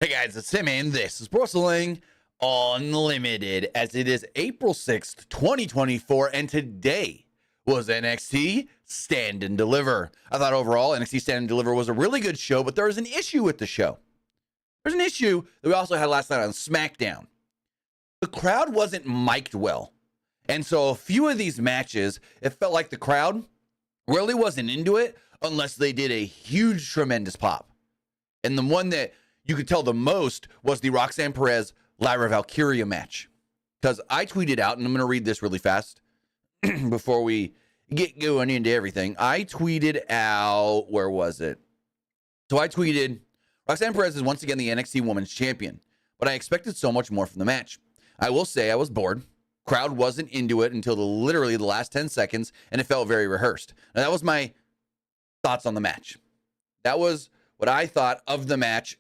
Hey guys, it's Tim, and this is Wrestling Unlimited, as it is April 6th, 2024, and today was NXT Stand and Deliver. I thought overall NXT Stand and Deliver was a really good show, but there was an issue with the show. There's an issue that we also had last night on SmackDown. The crowd wasn't mic'd well, and so a few of these matches, it felt like the crowd really wasn't into it unless they did a huge, tremendous pop. And the one that you could tell the most was the Roxanne Perez Lyra Valkyria match. Because I tweeted out, and I'm going to read this really fast before we get going into everything. I tweeted out, where was it? So I tweeted, Roxanne Perez is once again the NXT Women's Champion, but I expected so much more from the match. I will say I was bored. Crowd wasn't into it until literally the last 10 seconds, and it felt very rehearsed. Now, that was my thoughts on the match. That was what I thought of the match.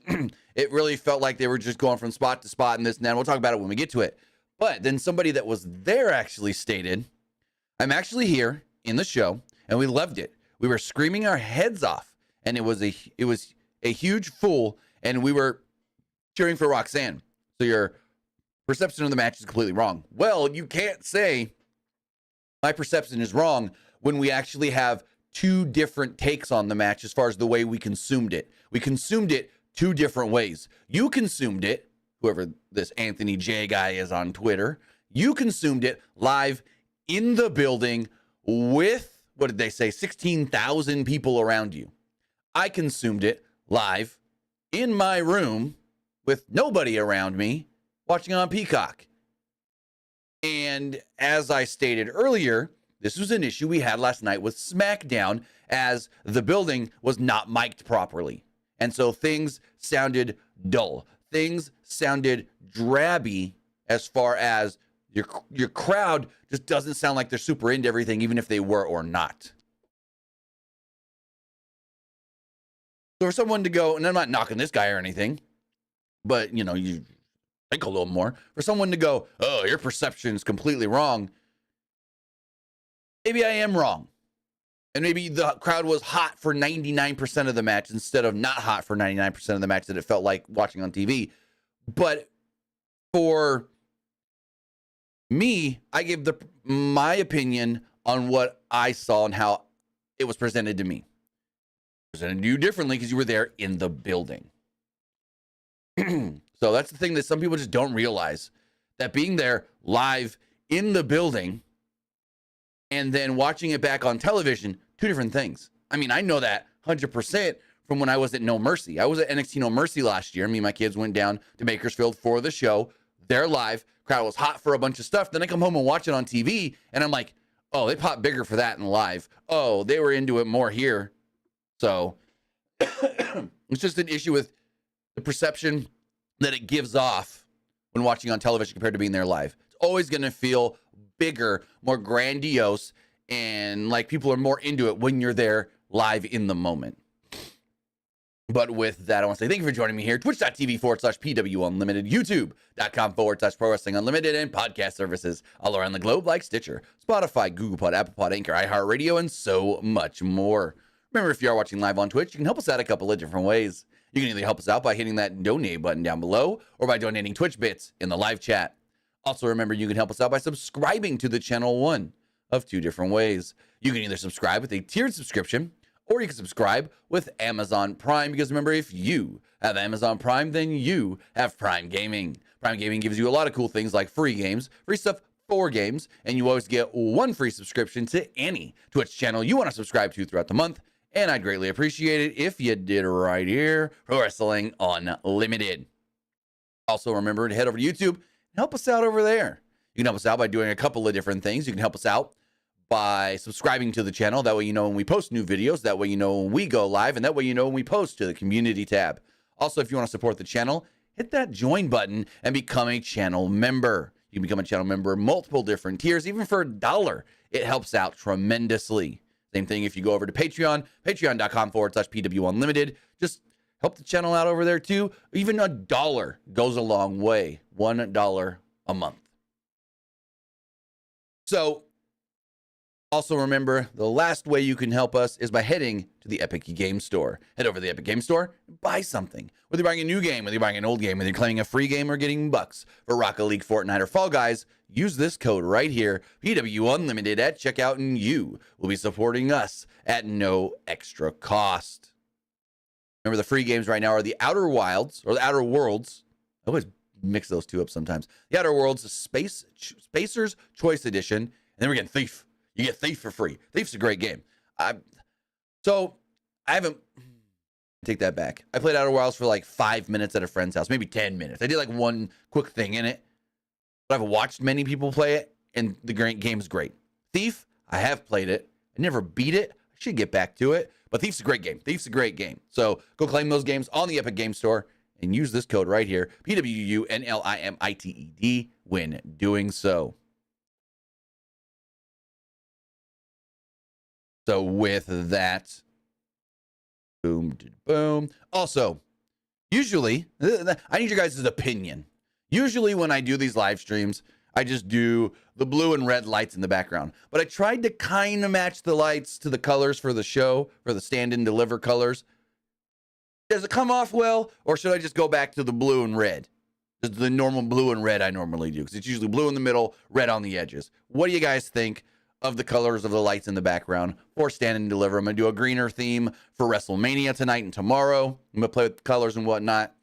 It really felt like they were just going from spot to spot and this and that. We'll talk about it when we get to it. But then somebody that was there actually stated, I'm actually here in the show, and we loved it. We were screaming our heads off, and it was a huge fool, and we were cheering for Roxanne. So your perception of the match is completely wrong. Well, you can't say my perception is wrong when we actually have two different takes on the match as far as the way we consumed it. We consumed it two different ways. You consumed it, whoever this Anthony J guy is on Twitter, you consumed it live in the building with, what did they say, 16,000 people around you. I consumed it live in my room with nobody around me watching on Peacock. And as I stated earlier, this was an issue we had last night with SmackDown, as the building was not mic'd properly. And so things sounded dull. Things sounded drabby as far as your crowd just doesn't sound like they're super into everything, even if they were or not. So for someone to go, and I'm not knocking this guy or anything, but, you know, you think a little more. For someone to go, oh, your perception is completely wrong. Maybe I am wrong. And maybe the crowd was hot for 99% of the match instead of not hot for 99% of the match that it felt like watching on TV. But for me, I gave my opinion on what I saw and how it was presented to me. Presented to you differently because you were there in the building. So that's the thing that some people just don't realize, that being there live in the building and then watching it back on television, two different things. I mean, I know that 100% from when I was at No Mercy. I was at NXT No Mercy last year. Me and my kids went down to Bakersfield for the show. They're live. Crowd was hot for a bunch of stuff. Then I come home and watch it on TV, and I'm like, oh, they popped bigger for that in live. Oh, they were into it more here. So it's just an issue with the perception that it gives off when watching on television compared to being there live. It's always going to feel bigger, more grandiose, and like people are more into it when you're there live in the moment. But with that, I want to say thank you for joining me here. Twitch.tv/PWU Unlimited, YouTube.com/Pro Wrestling Unlimited, and podcast services all around the globe like Stitcher, Spotify, Google Pod, Apple Pod, Anchor, iHeartRadio, and so much more. Remember, if you are watching live on Twitch, you can help us out a couple of different ways. You can either help us out by hitting that donate button down below or by donating Twitch bits in the live chat. Also, remember, you can help us out by subscribing to the channel one of two different ways. You can either subscribe with a tiered subscription, or you can subscribe with Amazon Prime, because remember, if you have Amazon Prime, then you have Prime Gaming. Prime Gaming gives you a lot of cool things like free games, free stuff for games, and you always get one free subscription to any Twitch channel you want to subscribe to throughout the month. And I'd greatly appreciate it if you did right here, Pro Wrestling Unlimited. Also, remember to head over to YouTube and help us out over there. You can help us out by doing a couple of different things. You can help us out by subscribing to the channel. That way you know when we post new videos. That way you know when we go live. And that way you know when we post to the community tab. Also, if you want to support the channel, hit that join button and become a channel member. You can become a channel member in multiple different tiers, even for $1. It helps out tremendously. Same thing if you go over to Patreon, patreon.com/PWU Unlimited. Just help the channel out over there too. Even $1 goes a long way. $1 a month. So Also, remember, the last way you can help us is by heading to the Epic Game Store. Head over to the Epic Game Store and buy something. Whether you're buying a new game, whether you're buying an old game, whether you're claiming a free game or getting bucks for Rocket League, Fortnite, or Fall Guys, use this code right here, PWU Unlimited at checkout, and you will be supporting us at no extra cost. Remember, the free games right now are the Outer Wilds, or the Outer Worlds. I always mix those two up sometimes. The Outer Worlds, the Spacer's Choice Edition, and then we're getting Thief. You get Thief for free. Thief's a great game. I haven't. Take that back. I played Outer Wilds for like 5 minutes at a friend's house, maybe 10 minutes. I did like one quick thing in it, but I've watched many people play it, and the game's great. Thief, I have played it. I never beat it. I should get back to it, but Thief's a great game. Thief's a great game. So go claim those games on the Epic Game Store and use this code right here, PWU NLIMITED, when doing so. So with that, boom, boom. Also, usually, I need your guys' opinion. Usually when I do these live streams, I just do the blue and red lights in the background. But I tried to kind of match the lights to the colors for the show, for the stand and deliver colors. Does it come off well, or should I just go back to the blue and red? Just the normal blue and red I normally do, because it's usually blue in the middle, red on the edges. What do you guys think of the colors of the lights in the background for stand and deliver? I'm going to do a greener theme for WrestleMania tonight and tomorrow. I'm going to play with the colors and whatnot.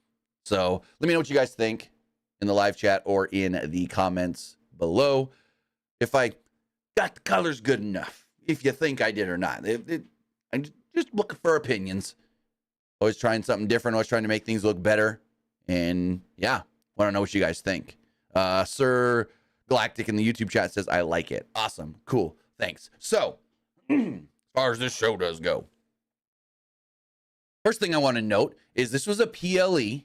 So let me know what you guys think in the live chat or in the comments below. If I got the colors good enough, if you think I did or not. I'm just looking for opinions. Always trying something different. Always trying to make things look better. And yeah, want to know what you guys think. Sir Galactic in the YouTube chat says, I like it. Awesome. Cool. Thanks. So, as far as this show does go, first thing I want to note is this was a PLE,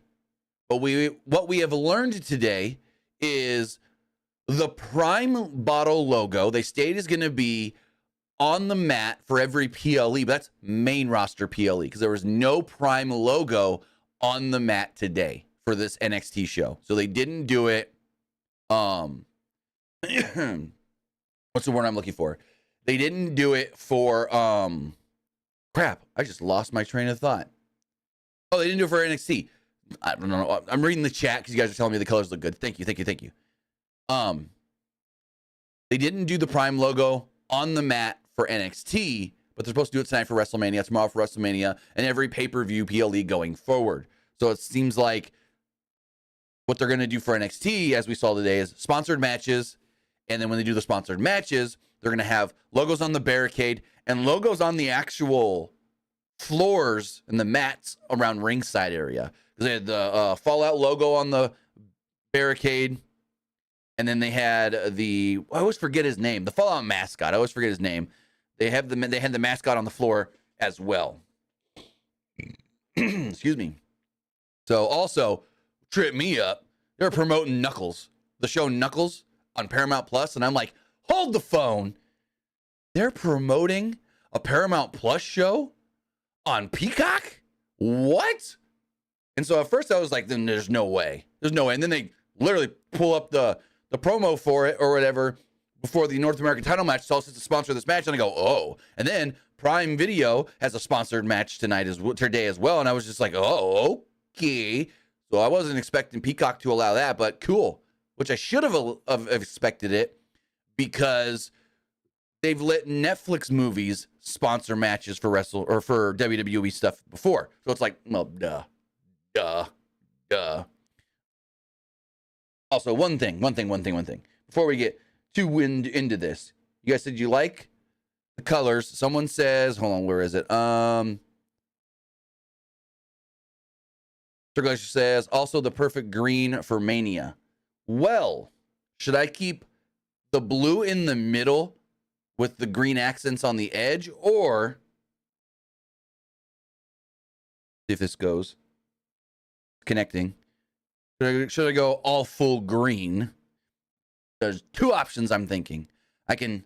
but what we have learned today is the Prime bottle logo, they stated, is going to be on the mat for every PLE, but that's main roster PLE, because there was no Prime logo on the mat today for this NXT show. So they didn't do it. What's the word I'm looking for? They didn't do it for crap. I just lost my train of thought. Oh, they didn't do it for NXT. I don't know. I'm reading the chat because you guys are telling me the colors look good. Thank you. They didn't do the Prime logo on the mat for NXT, but they're supposed to do it tonight for WrestleMania, tomorrow for WrestleMania, and every pay-per-view PLE going forward. So it seems like what they're going to do for NXT, as we saw today, is sponsored matches. And then when they do the sponsored matches, they're going to have logos on the barricade and logos on the actual floors and the mats around ringside area. Because they had the Fallout logo on the barricade. And then they had I always forget his name. The Fallout mascot. I always forget his name. They had the mascot on the floor as well. Excuse me. So also, trip me up, they're promoting Knuckles, the show Knuckles on Paramount Plus, and I'm like, hold the phone. They're promoting a Paramount Plus show on Peacock? What? And so at first I was like, then there's no way. There's no way. And then they literally pull up the promo for it or whatever before the North American title match, tells us to sponsor this match, and I go, oh. And then Prime Video has a sponsored match today as well, and I was just like, oh, okay. So I wasn't expecting Peacock to allow that, but cool. Which I should have expected it, because they've let Netflix movies sponsor matches for for WWE stuff before. So it's like, well, duh. Also, one thing. Before we get too into this, you guys said you like the colors. Someone says, hold on, where is it? Sir Glacier says, also the perfect green for Mania. Well, should I keep the blue in the middle with the green accents on the edge, or see if this goes connecting? Should I go all full green? There's two options I'm thinking. I can,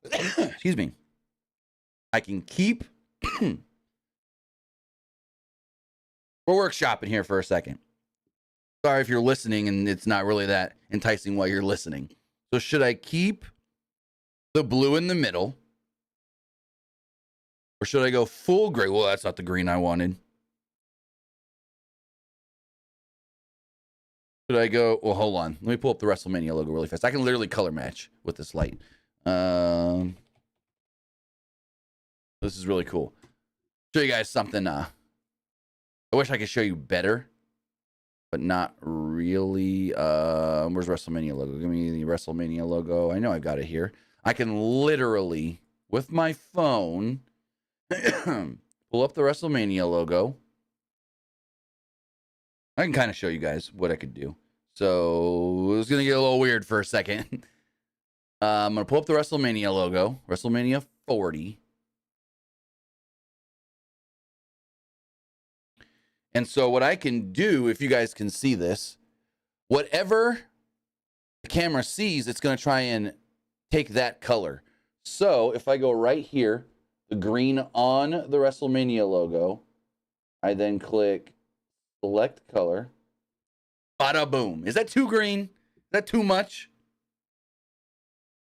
excuse me. I can keep, we're workshopping here for a second. Sorry if you're listening and it's not really that enticing while you're listening. So should I keep the blue in the middle? Or should I go full gray? Well, that's not the green I wanted. Should I go? Well, hold on. Let me pull up the WrestleMania logo really fast. I can literally color match with this light. This is really cool. Show you guys something. I wish I could show you better, but not really. Where's WrestleMania logo? Give me the WrestleMania logo. I know I've got it here. I can literally, with my phone, pull up the WrestleMania logo. I can kind of show you guys what I could do. So it's going to get a little weird for a second. I'm going to pull up the WrestleMania logo, WrestleMania 40. And so what I can do, if you guys can see this, whatever the camera sees, it's going to try and take that color. So if I go right here, the green on the WrestleMania logo, I then click select color. Bada boom. Is that too green? Is that too much?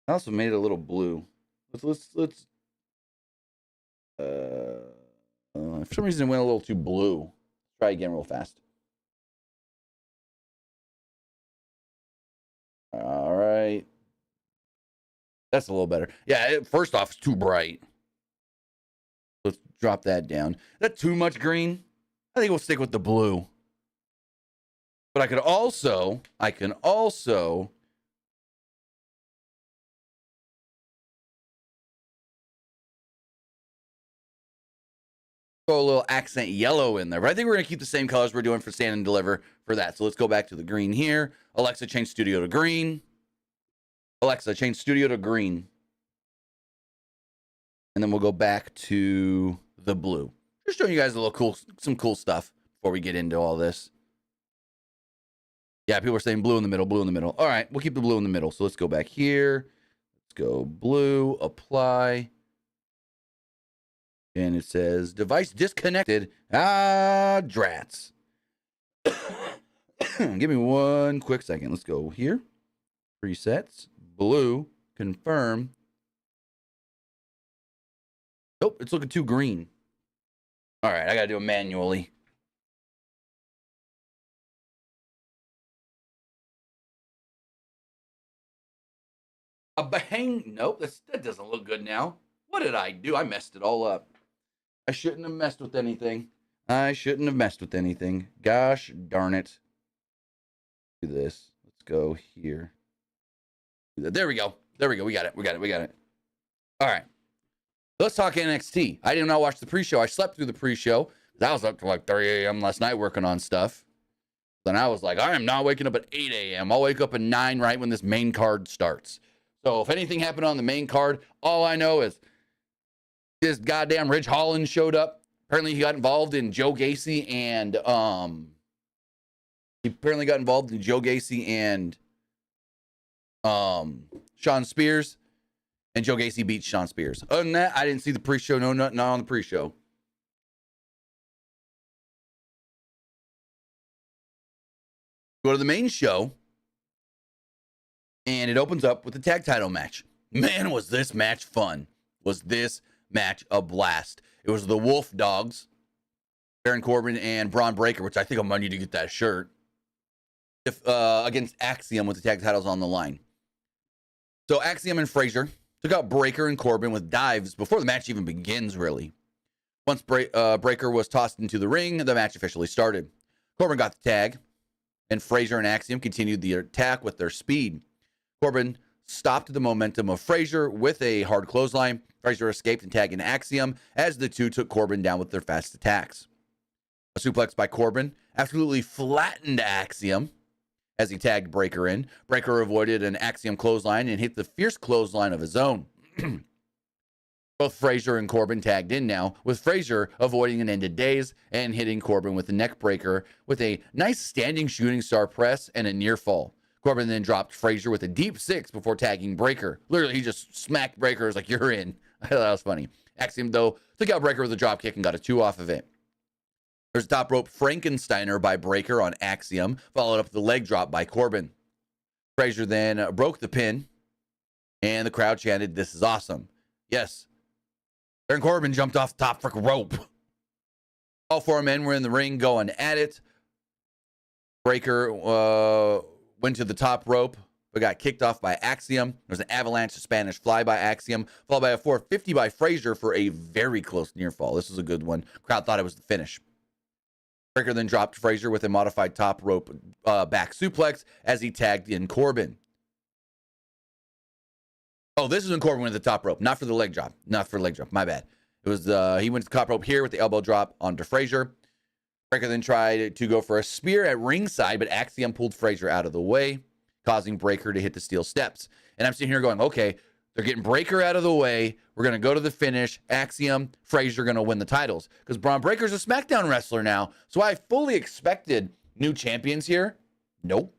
I also made it a little blue. Let's for some reason it went a little too blue. Try again real fast. All right. That's a little better. Yeah, first off, it's too bright. Let's drop that down. Is that too much green? I think we'll stick with the blue. But I can also throw a little accent yellow in there. But I think we're going to keep the same colors we're doing for Stand and Deliver for that. So let's go back to the green here. Alexa, change studio to green. Alexa, change studio to green. And then we'll go back to the blue. Just showing you guys a little some cool stuff before we get into all this. Yeah, people are saying blue in the middle, blue in the middle. All right, we'll keep the blue in the middle. So let's go back here. Let's go blue, apply. And it says device disconnected. Ah, drats. Give me one quick second. Let's go here. Presets, blue, confirm. Nope, it's looking too green. All right, I got to do it manually. A bang. Nope, that doesn't look good now. What did I do? I messed it all up. I shouldn't have messed with anything. Gosh darn it. Do this. Let's go here. There we go. We got it. All right. Let's talk NXT. I did not watch the pre-show. I slept through the pre-show. I was up to like 3 a.m. last night working on stuff. Then I was like, I am not waking up at 8 a.m. I'll wake up at 9 right when this main card starts. So if anything happened on the main card, all I know is this goddamn Ridge Holland showed up. Apparently he got involved in Joe Gacy and Sean Spears. And Joe Gacy beats Sean Spears. Other than that, I didn't see the pre-show. No, not on the pre-show. Go to the main show. And it opens up with the tag title match. Man, was this match fun. Was this match a blast. It was the Wolf Dogs, Baron Corbin and Braun Breaker, which I think I might need to get that shirt, against Axiom with the tag titles on the line. So Axiom and Frazier took out Breaker and Corbin with dives before the match even begins, really. Once Breaker was tossed into the ring, the match officially started. Corbin got the tag, and Frazier and Axiom continued the attack with their speed. Corbin stopped the momentum of Frazier with a hard clothesline. Frazier escaped and tagged in Axiom as the two took Corbin down with their fast attacks. A suplex by Corbin absolutely flattened Axiom as he tagged Breaker in. Breaker avoided an Axiom clothesline and hit the fierce clothesline of his own. Both Frazier and Corbin tagged in now, with Frazier avoiding an ended daze and hitting Corbin with a neck breaker with a nice standing shooting star press and a near fall. Corbin then dropped Frazier with a deep six before tagging Breaker. Literally, he just smacked Breaker. It was like, you're in. I thought that was funny. Axiom, though, took out Breaker with a drop kick and got a 2 off of it. There's a top rope Frankensteiner by Breaker on Axiom, followed up with the leg drop by Corbin. Frazier then broke the pin And the crowd chanted, "This is awesome." Yes. Baron Corbin jumped off the top freaking rope. All four men were in the ring going at it. Breaker went to the top rope, but got kicked off by Axiom. There was an avalanche of Spanish fly by Axiom, followed by a 450 by Frazier for a very close near fall. This was a good one. Crowd thought it was the finish. Breaker then dropped Frazier with a modified top rope back suplex as he tagged in Corbin. Oh, this is when Corbin went to the top rope, not for the leg drop. Not for the leg drop. My bad. It was he went to the top rope here with the elbow drop onto Frazier. Breaker then tried to go for a spear at ringside, but Axiom pulled Frazier out of the way, causing Breaker to hit the steel steps. And I'm sitting here going, okay, they're getting Breaker out of the way. We're going to go to the finish. Axiom, Frazier going to win the titles. Because Braun Breaker's a SmackDown wrestler now. So I fully expected new champions here. Nope.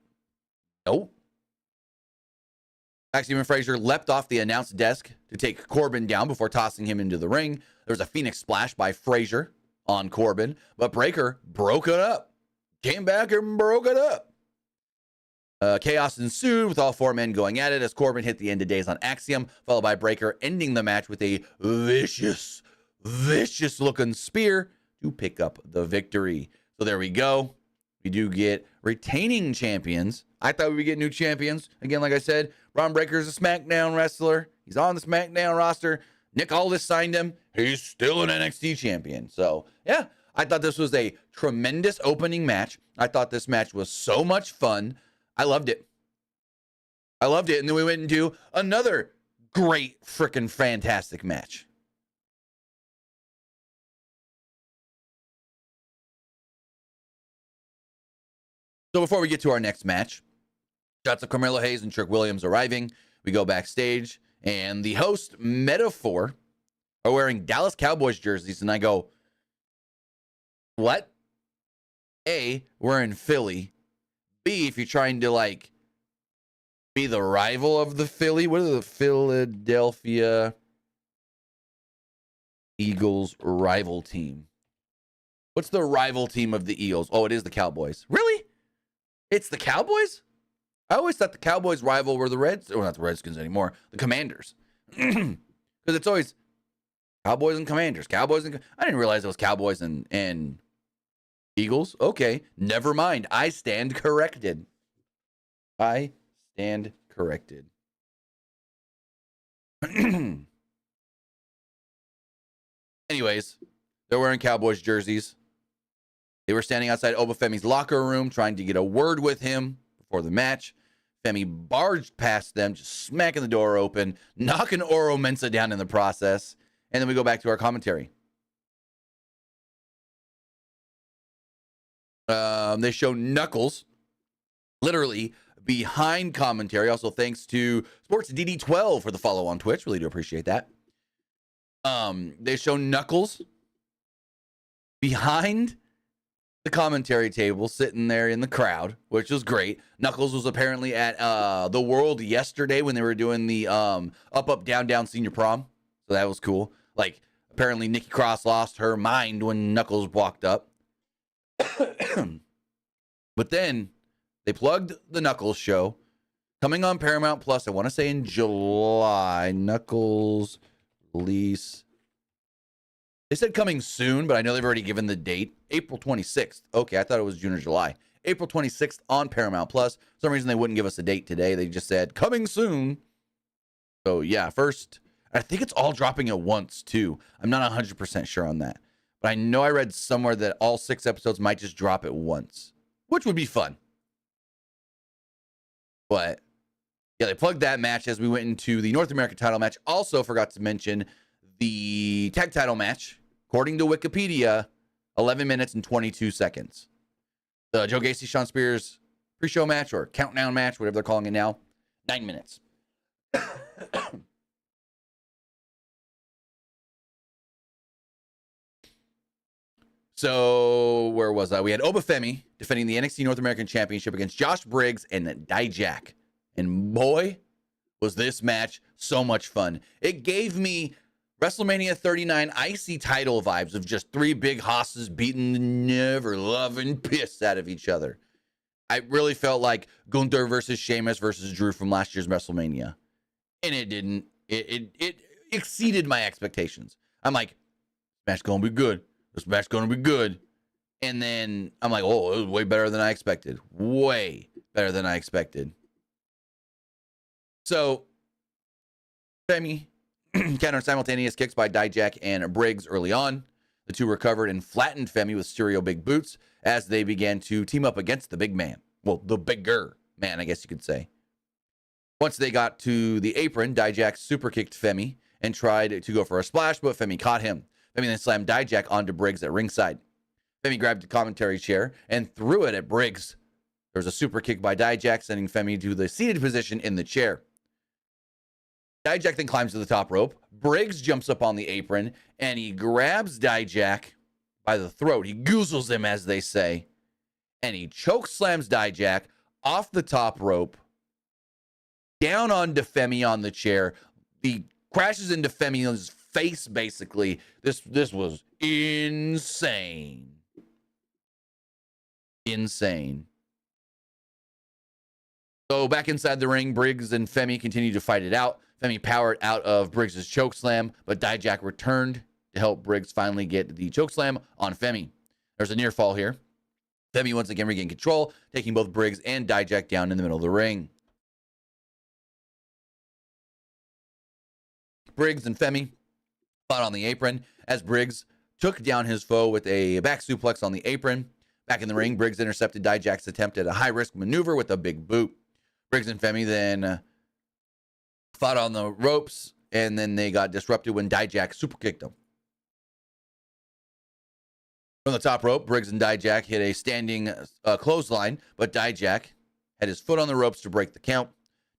Axiom and Frazier leapt off the announce desk to take Corbin down before tossing him into the ring. There was a Phoenix splash by Frazier on Corbin, but Breaker broke it up. Came back and broke it up. Chaos ensued with all four men going at it as Corbin hit the end of days on Axiom, followed by Breaker ending the match with a vicious looking spear to pick up the victory. So there we go. We do get retaining champions. I thought we would get new champions. Again, like I said, Braun Breaker is a SmackDown wrestler. He's on the SmackDown roster. Nick Aldis signed him. He's still an NXT champion. So, yeah, I thought this was a tremendous opening match. I thought this match was so much fun. I loved it. And then we went into another great, freaking fantastic match. So before we get to our next match, shots of Carmelo Hayes and Trick Williams arriving. We go backstage, and the host, Metaphor, are wearing Dallas Cowboys jerseys, and I go, what? A, we're in Philly. B, if you're trying to, like, be the rival of the Philly, what are the Philadelphia Eagles rival team? What's the rival team of the Eagles? Oh, it is the Cowboys. Really? It's the Cowboys? I always thought the Cowboys' rival were the Reds, or not the Redskins anymore, the Commanders. Because it's always Cowboys and Commanders. I didn't realize it was Cowboys and Eagles. Okay, never mind. I stand corrected. Anyways, they're wearing Cowboys jerseys. They were standing outside Obafemi's locker room trying to get a word with him before the match. Femi barged past them, just smacking the door open, knocking Oro Mensah down in the process. And then we go back to our commentary. They show Knuckles literally behind commentary. Also, thanks to Sports DD12 for the follow on Twitch. Really do appreciate that. They show Knuckles behind the commentary table, sitting there in the crowd, which was great. Knuckles was apparently at the World yesterday when they were doing the up, down, down senior prom. So that was cool. Like, apparently Nikki Cross lost her mind when Knuckles walked up. But then they plugged the Knuckles show coming on Paramount Plus. I want to say in July. Knuckles release. They said coming soon, but I know they've already given the date. April 26th. Okay, I thought it was June or July. April 26th on Paramount Plus. For some reason they wouldn't give us a date today. They just said coming soon. So yeah, first, I think it's all dropping at once too. I'm not 100% sure on that. But I know I read somewhere that all 6 episodes might just drop at once, which would be fun. But yeah, they plugged that match as we went into the North American title match. Also forgot to mention the tag title match, according to Wikipedia, 11 minutes and 22 seconds. The Joe Gacy, Sean Spears pre-show match or countdown match, whatever they're calling it now, 9 minutes. So where was I? We had Obafemi defending the NXT North American Championship against Josh Briggs and Dijak. And boy, was this match so much fun. It gave me WrestleMania 39 IC title vibes of just 3 big hosses beating the never loving piss out of each other. I really felt like Gunther versus Sheamus versus Drew from last year's WrestleMania. and it didn't. It exceeded my expectations. I'm like, match gonna be good. This match gonna be good. And then I'm like, oh, it was way better than I expected. Way better than I expected. So, Femi countered simultaneous kicks by Dijak and Briggs early on. The two recovered and flattened Femi with stereo big boots as they began to team up against the big man. Well, the bigger man, I guess you could say. Once they got to the apron, Dijak super kicked Femi and tried to go for a splash, but Femi caught him. Femi then slammed Dijak onto Briggs at ringside. Femi grabbed the commentary chair and threw it at Briggs. There was a super kick by Dijak, sending Femi to the seated position in the chair. Dijak then climbs to the top rope. Briggs jumps up on the apron, and he grabs Dijak by the throat. He goozles him, as they say, and he choke slams Dijak off the top rope, down onto Femi on the chair. He crashes into Femi's face, basically. This was insane. Insane. So back inside the ring, Briggs and Femi continue to fight it out. Femi powered out of Briggs' chokeslam, but Dijak returned to help Briggs finally get the chokeslam on Femi. There's a near fall here. Femi once again regained control, taking both Briggs and Dijak down in the middle of the ring. Briggs and Femi fought on the apron as Briggs took down his foe with a back suplex on the apron. Back in the ring, Briggs intercepted Dijak's attempt at a high-risk maneuver with a big boot. Briggs and Femi then fought on the ropes, and then they got disrupted when Dijak superkicked them. From the top rope, Briggs and Dijak hit a standing clothesline, but Dijak had his foot on the ropes to break the count.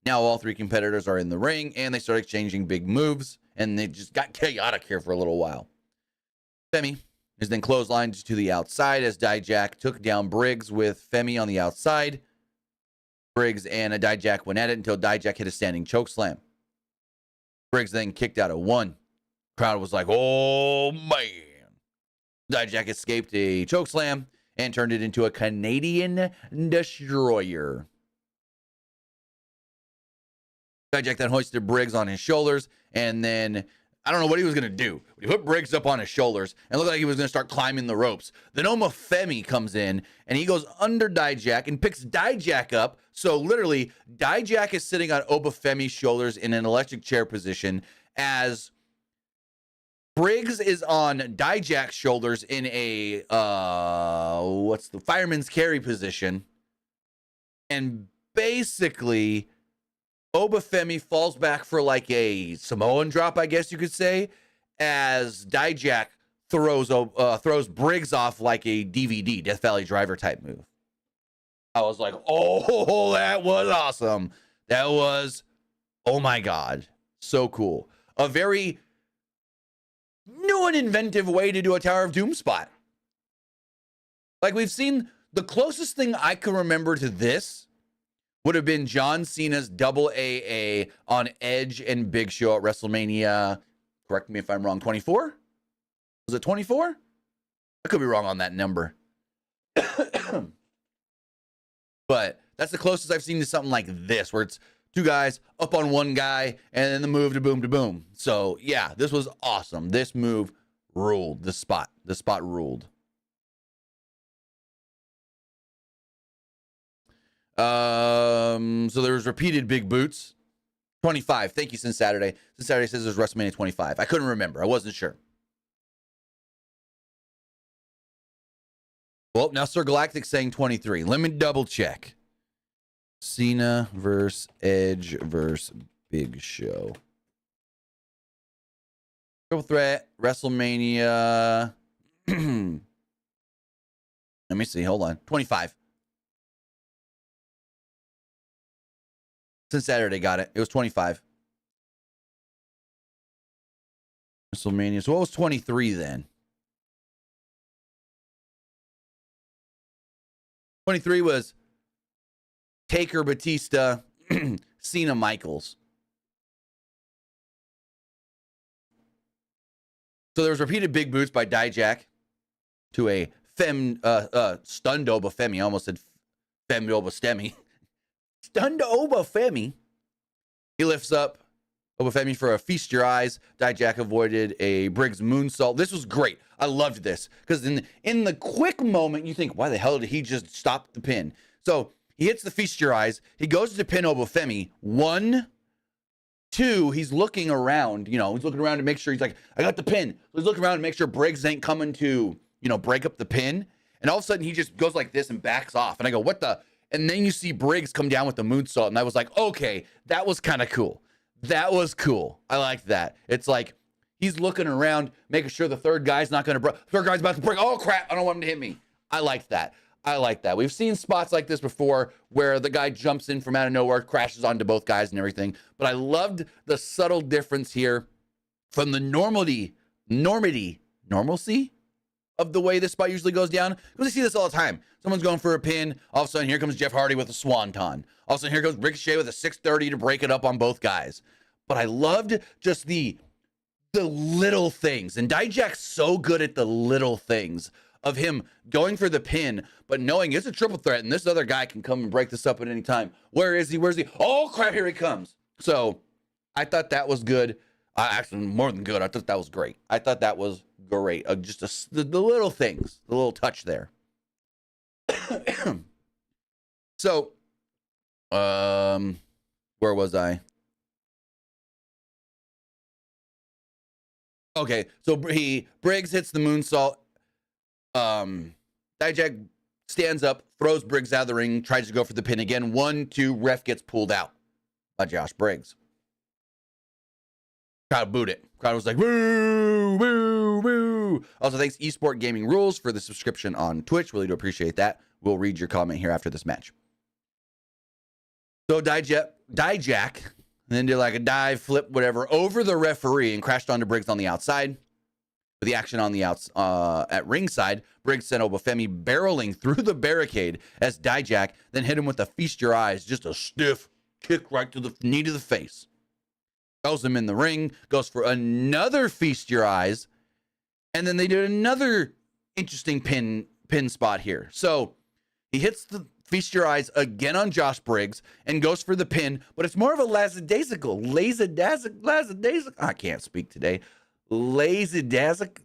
Now all three competitors are in the ring, and they start exchanging big moves, and they just got chaotic here for a little while. Femi is then clotheslined to the outside as Dijak took down Briggs with Femi on the outside. Briggs and Dijak went at it until Dijak hit a standing chokeslam. Briggs then kicked out at one. Crowd was like, oh, man. Dijak escaped a chokeslam and turned it into a Canadian destroyer. Dijak then hoisted Briggs on his shoulders, and then I don't know what he was going to do. He put Briggs up on his shoulders and looked like he was going to start climbing the ropes. Then Oma Femi comes in, and he goes under Dijak and picks Dijak up. So literally, Dijak is sitting on Oba Femi's shoulders in an electric chair position as Briggs is on Dijak's shoulders in a, fireman's carry position. And basically, Oba Femi falls back for like a Samoan drop, I guess you could say, as Dijak throws Briggs off like a DVD, Death Valley Driver type move. I was like, oh, that was awesome. That was, oh my God, so cool. A very new and inventive way to do a Tower of Doom spot. Like we've seen, the closest thing I can remember to this would have been John Cena's double AA on Edge and Big Show at WrestleMania. Correct me if I'm wrong. 24? Was it 24? I could be wrong on that number. But that's the closest I've seen to something like this, where it's two guys up on one guy and then the move to boom. So yeah, this was awesome. This move ruled. The spot ruled. So there was repeated big boots. 25. Thank you, Since Saturday. Since Saturday says it was WrestleMania 25. I couldn't remember. I wasn't sure. Well, now Sir Galactic saying 23. Let me double check. Cena versus Edge versus Big Show. Triple threat, WrestleMania. Let me see. Hold on. 25. Since Saturday got it. It was 25. WrestleMania. So what was 23 then? 23 was Taker, Batista, Cena, Michaels. So there was repeated big boots by Dijak to a stunned Oba Femi. I almost said Femi Oba Stemi. Stunned Oba Femi. He lifts up Obafemi for a feast your eyes. Dijak avoided a Briggs moonsault. This was great. I loved this because in the quick moment, you think, why the hell did he just stop the pin? So he hits the feast your eyes. He goes to pin Obafemi. 1, 2, he's looking around. He's looking around to make sure he's like, I got the pin. So he's looking around to make sure Briggs ain't coming to, break up the pin. And all of a sudden he just goes like this and backs off. And I go, what the? And then you see Briggs come down with the moonsault. And I was like, okay, that was kind of cool. That was cool. I like that. It's like he's looking around, making sure the third guy's not going to break. Third guy's about to break. Oh, crap. I don't want him to hit me. I like that. I like that. We've seen spots like this before where the guy jumps in from out of nowhere, crashes onto both guys and everything. But I loved the subtle difference here from the normalcy of the way this spot usually goes down. Because we see this all the time. Someone's going for a pin. All of a sudden, here comes Jeff Hardy with a swanton. All of a sudden, here goes Ricochet with a 630 to break it up on both guys. But I loved just the little things. And Dijak's so good at the little things of him going for the pin, but knowing it's a triple threat and this other guy can come and break this up at any time. Where is he? Where's he? Oh, crap, here he comes. So I thought that was good. Actually, more than good. I thought that was great. I thought that was great. The little things, the little touch there. So, where was I? Okay, so Briggs hits the moonsault. Dijak stands up, throws Briggs out of the ring, tries to go for the pin again. 1, 2, ref gets pulled out by Josh Briggs. Crowd booed it. Crowd was like, woo, woo, woo. Also, thanks Esport Gaming Rules for the subscription on Twitch. Really do appreciate that. We'll read your comment here after this match. So Dijak then did like a dive, flip, whatever, over the referee and crashed onto Briggs on the outside. With the action on the at ringside, Briggs sent Obafemi barreling through the barricade as Dijak then hit him with a feast your eyes, just a stiff kick right to the knee to the face. Throws him in the ring, goes for another feast your eyes, and then they did another interesting pin spot here. So he hits the feast your eyes again on Josh Briggs and goes for the pin, but it's more of a lackadaisical. I can't speak today. Lazy pin.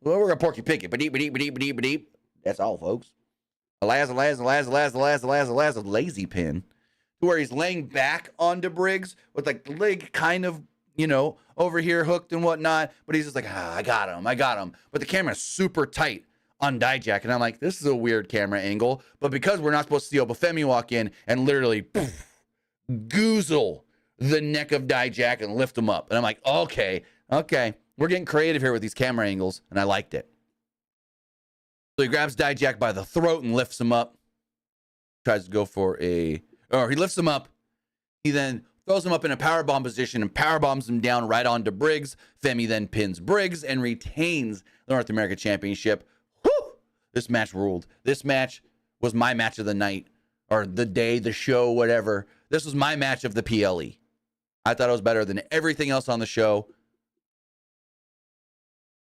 Well, we're gonna porky pick it. Ba-deep. That's all, folks. A lazy pin. Where he's laying back onto Briggs with like the leg kind of, over here hooked and whatnot. But he's just like, I got him. But the camera's super tight on Dijak. And I'm like, this is a weird camera angle. But because we're not supposed to see Obafemi walk in and literally goozle the neck of Dijak and lift him up. And I'm like, okay. We're getting creative here with these camera angles. And I liked it. So he grabs Dijak by the throat and lifts him up. Tries to go for he lifts him up. He then throws him up in a powerbomb position and powerbombs him down right onto Briggs. Femi then pins Briggs and retains the North American Championship. Whew! This match ruled. This match was my match of the night or the day, the show, whatever. This was my match of the PLE. I thought it was better than everything else on the show.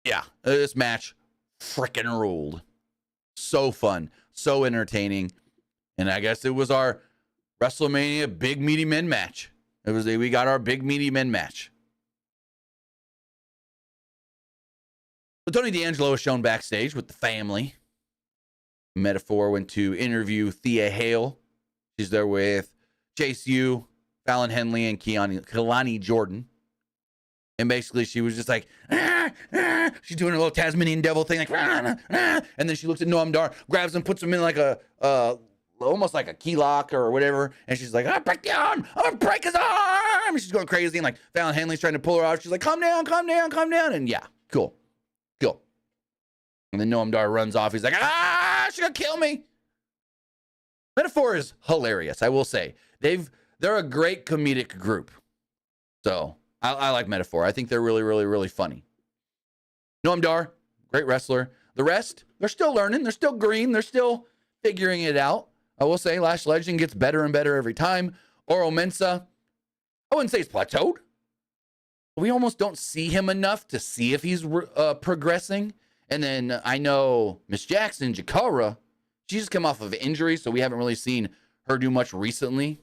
Yeah, this match freaking ruled. So fun, so entertaining. And I guess it was our WrestleMania Big Meaty Men match. We got our Big Meaty Men match. So Tony D'Angelo was shown backstage with the family. Metaphor went to interview Thea Hale. She's there with Chase U, Fallon Henley, and Kalani Jordan. And basically she was just like, she's doing a little Tasmanian devil thing, like, and then she looks at Noam Dar, grabs him, puts him in like a almost like a key lock or whatever, and she's like, break the arm, I'm gonna break his arm. She's going crazy, and like Fallon Henley's trying to pull her off. She's like, calm down, and yeah, cool. And then Noam Dar runs off. He's like, she's gonna kill me. Metaphor is hilarious, I will say. They're a great comedic group. So I like Metaphor. I think they're really, really, really funny. Noam Dar, great wrestler. The rest, they're still learning. They're still green. They're still figuring it out. I will say Lash Legend gets better and better every time. Oro Mensah, I wouldn't say he's plateaued. We almost don't see him enough to see if he's progressing. And then I know Miss Jackson, Jakara, she just come off of injury, so we haven't really seen her do much recently.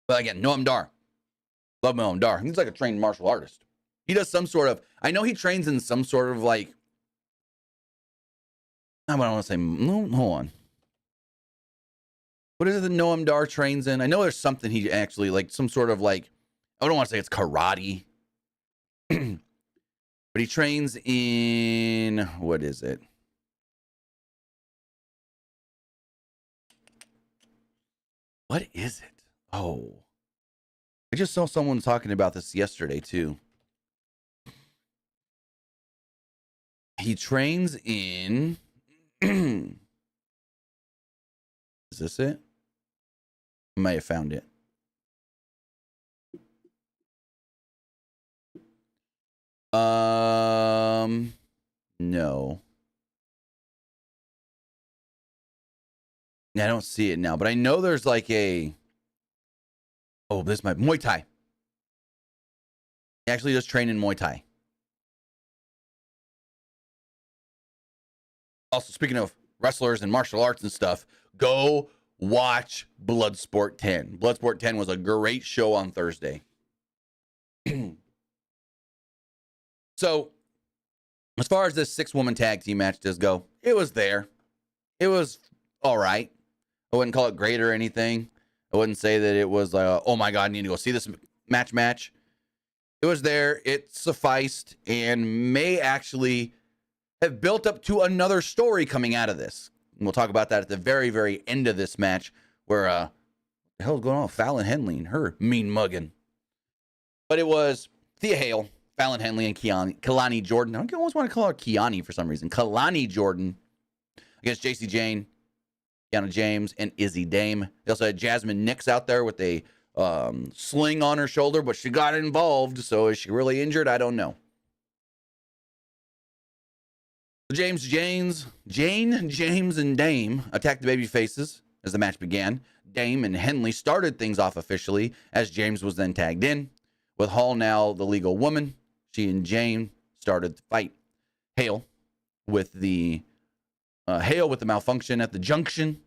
But again, Noam Dar. Love Noam Dar. He's like a trained martial artist. He does some sort of, I know he trains in some sort of like, I don't want to say, no, hold on. What is it that Noam Dar trains in? I know there's something he actually, like some sort of like, I don't want to say it's karate. But he trains in, what is it? What is it? Oh. I just saw someone talking about this yesterday, too. He trains in... Is this it? I might have found it. No. I don't see it now, but I know there's like a... Oh, this might... Muay Thai. He actually does train in Muay Thai. Also, speaking of wrestlers and martial arts and stuff, go watch Bloodsport 10. Bloodsport 10 was a great show on Thursday. So, as far as this 6-woman tag team match does go, it was there. It was all right. I wouldn't call it great or anything. I wouldn't say that it was, oh my God, I need to go see this match. It was there. It sufficed and may actually have built up to another story coming out of this. And we'll talk about that at the very, very end of this match where, what the hell's going on with Fallon Henley and her mean mugging? But it was Thea Hale, Fallon Henley, and Kalani Jordan. I always want to call her Kiani for some reason. Kalani Jordan against JC Jane, Kiana James, and Izzy Dame. They also had Jasmine Nix out there with a sling on her shoulder, but she got involved. So is she really injured? I don't know. James, and Dame attacked the baby faces as the match began. Dame and Henley started things off officially as James was then tagged in. With Hall now the legal woman, she and Jane started the fight. Hale with the malfunction at the junction,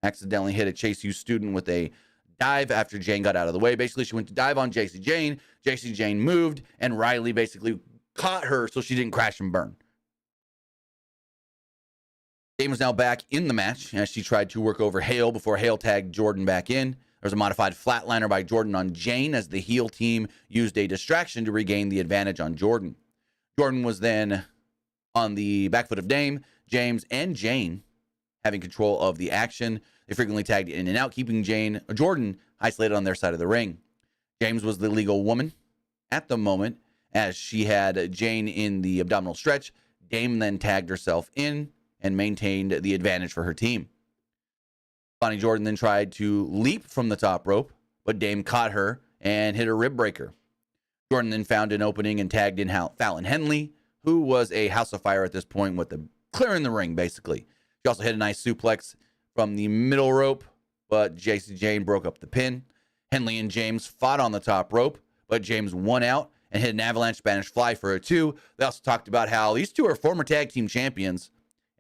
accidentally hit a Chase U student with a dive after Jane got out of the way. Basically, she went to dive on JC Jane. JC Jane moved, and Riley basically caught her so she didn't crash and burn. Dame was now back in the match as she tried to work over Hale before Hale tagged Jordan back in. There was a modified flatliner by Jordan on Jane as the heel team used a distraction to regain the advantage on Jordan. Jordan was then on the back foot of Dame, James, and Jane having control of the action. They frequently tagged in and out, keeping Jordan isolated on their side of the ring. James was the legal woman at the moment as she had Jane in the abdominal stretch. Dame then tagged herself in and maintained the advantage for her team. Bonnie Jordan then tried to leap from the top rope, but Dame caught her and hit a rib breaker. Jordan then found an opening and tagged in Fallon Henley, who was a house of fire at this point with the clearing the ring, basically. She also hit a nice suplex from the middle rope, but JC Jane broke up the pin. Henley and James fought on the top rope, but James won out and hit an avalanche Spanish fly for a 2. They also talked about how these two are former tag team champions,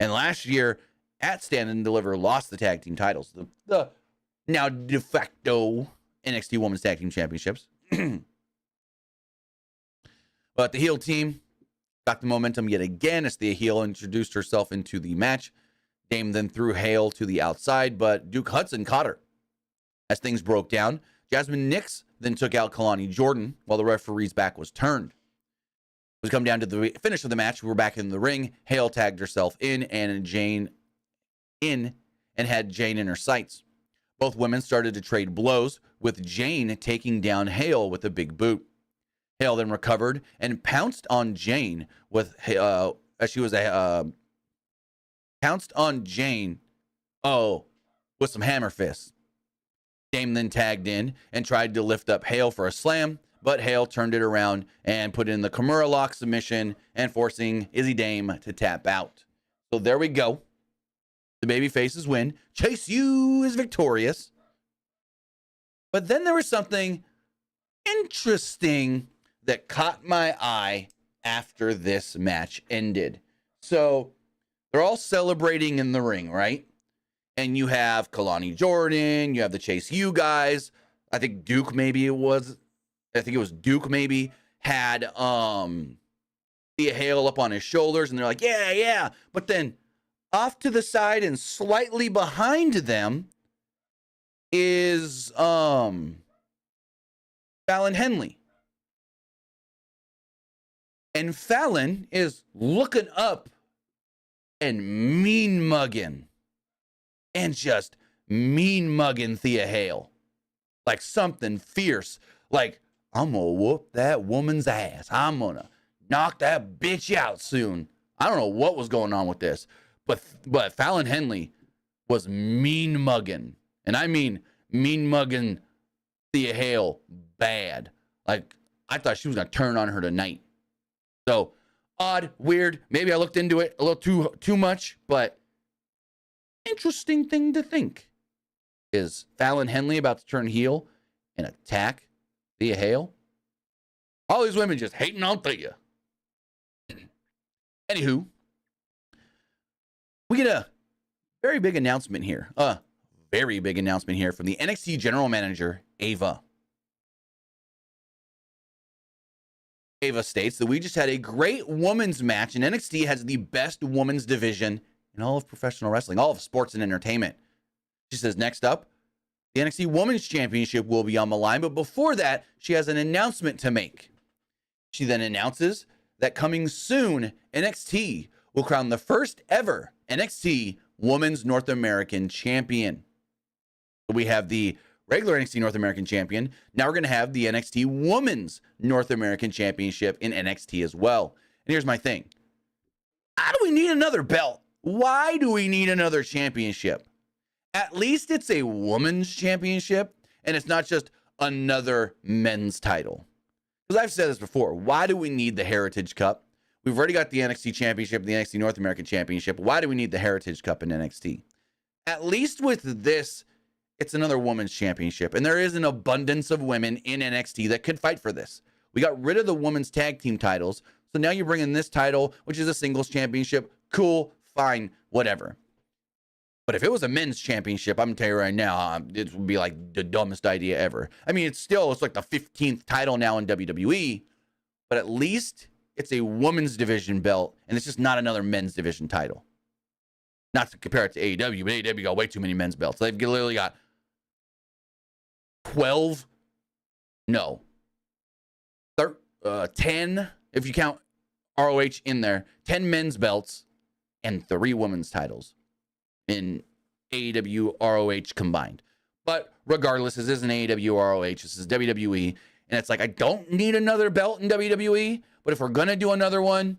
and last year at Stand and Deliver lost the tag team titles, the now de facto NXT Women's Tag Team Championships. But the heel team got the momentum yet again as the heel introduced herself into the match. Dame then threw Hale to the outside, but Duke Hudson caught her. As things broke down, Jasmine Nix then took out Kalani Jordan while the referee's back was turned. It was come down to the finish of the match. We were back in the ring. Hale tagged herself in and Jane in and had Jane in her sights. Both women started to trade blows, with Jane taking down Hale with a big boot. Hale then recovered and pounced on Jane with as she was pounced on Jane with some hammer fists. Dame then tagged in and tried to lift up Hale for a slam, but Hale turned it around and put in the Kimura lock submission and forcing Izzy Dame to tap out. So there we go. The baby faces win. Chase U is victorious. But then there was something interesting that caught my eye after this match ended. So they're all celebrating in the ring, right? And you have Kalani Jordan, you have the Chase U guys, I think Duke maybe it was. I think it was Duke maybe had Thea Hale up on his shoulders, and they're like, yeah, yeah. But then off to the side and slightly behind them is Fallon Henley. And Fallon is looking up and mean mugging. And just mean mugging Thea Hale. Like something fierce. Like, I'm going to whoop that woman's ass. I'm going to knock that bitch out soon. I don't know what was going on with this. But Fallon Henley was mean mugging. And I mean mean mugging Thea Hale bad. Like, I thought she was going to turn on her tonight. So, odd, weird. Maybe I looked into it a little too much, but interesting thing to think. Is Fallon Henley about to turn heel and attack Thea Hale? All these women just hating on Thea. Anywho, we get a very big announcement here. Very big announcement here from the NXT general manager, Ava. Ava states that we just had a great women's match, and NXT has the best women's division in all of professional wrestling, all of sports and entertainment. She says, next up, the NXT Women's Championship will be on the line, but before that, she has an announcement to make. She then announces that coming soon, NXT will crown the first ever NXT Women's North American Champion. We have the regular NXT North American Champion. Now we're going to have the NXT Women's North American Championship in NXT as well. And here's my thing. How do we need another belt? Why do we need another championship? At least it's a women's championship, and it's not just another men's title. Because I've said this before. Why do we need the Heritage Cup? We've already got the NXT Championship and the NXT North American Championship. Why do we need the Heritage Cup in NXT? At least with this, it's another women's championship. And there is an abundance of women in NXT that could fight for this. We got rid of the women's tag team titles. So now you're bringing this title, which is a singles championship. Cool, fine, whatever. But if it was a men's championship, I'm going to tell you right now, it would be like the dumbest idea ever. I mean, it's like the 15th title now in WWE, but at least it's a women's division belt, and it's just not another men's division title. Not to compare it to AEW, but AEW got way too many men's belts. They've literally got 10, if you count ROH in there, 10 men's belts and 3 women's titles in AEW ROH combined. But regardless, this isn't AEW ROH, this is WWE, and it's like, I don't need another belt in WWE, but if we're going to do another one,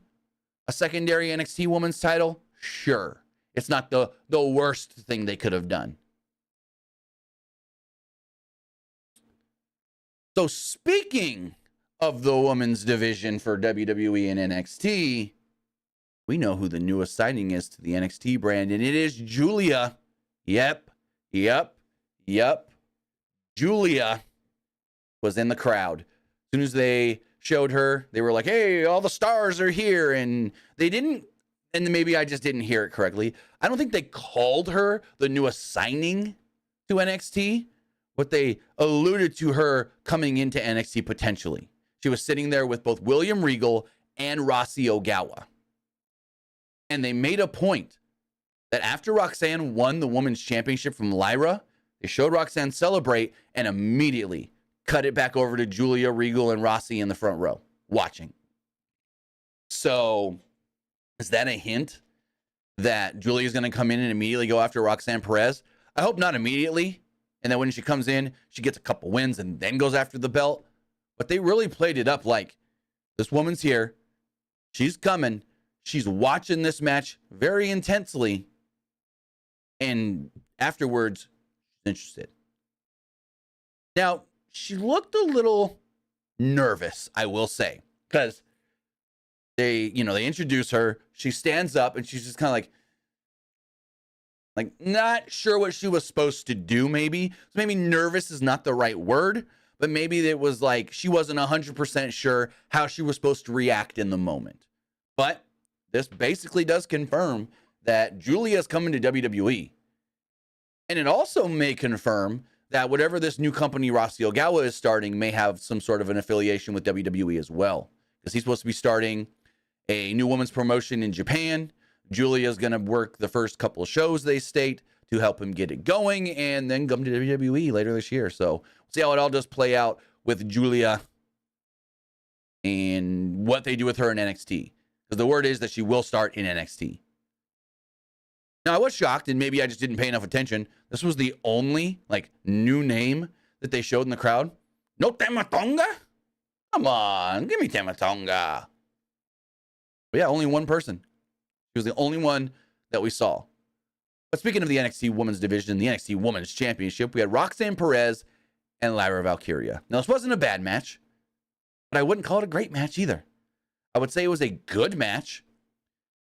a secondary NXT women's title, sure. It's not the worst thing they could have done. So speaking of the women's division for WWE and NXT, we know who the newest signing is to the NXT brand, and it is Julia. Yep. Julia was in the crowd. As soon as they showed her, they were like, hey, all the stars are here. And they didn't, and maybe I just didn't hear it correctly. I don't think they called her the newest signing to NXT, but they alluded to her coming into NXT potentially. She was sitting there with both William Regal and Rossi Ogawa. And they made a point that after Roxanne won the women's championship from Lyra, they showed Roxanne celebrate and immediately cut it back over to Julia, Regal, and Rossi in the front row watching. So is that a hint that Julia's going to come in and immediately go after Roxanne Perez? I hope not immediately. And then when she comes in, she gets a couple wins and then goes after the belt. But they really played it up like, this woman's here. She's coming. She's watching this match very intensely. And afterwards, she's interested. Now, she looked a little nervous, I will say. Because they introduce her. She stands up and she's just kind of like not sure what she was supposed to do, maybe. So maybe nervous is not the right word, but maybe it was like she wasn't 100% sure how she was supposed to react in the moment. But this basically does confirm that Julia is coming to WWE. And it also may confirm that whatever this new company Rossy Ogawa is starting may have some sort of an affiliation with WWE as well, because he's supposed to be starting a new women's promotion in Japan. Julia's going to work the first couple of shows, they state, to help him get it going, and then come to WWE later this year. So we'll see how it all does play out with Julia and what they do with her in NXT. Because the word is that she will start in NXT. Now, I was shocked, and maybe I just didn't pay enough attention. This was the only, new name that they showed in the crowd. No Tamatonga? Come on, give me Tamatonga. But yeah, only one person. She was the only one that we saw. But speaking of the NXT Women's Division, the NXT Women's Championship, we had Roxanne Perez and Lyra Valkyria. Now, this wasn't a bad match, but I wouldn't call it a great match either. I would say it was a good match,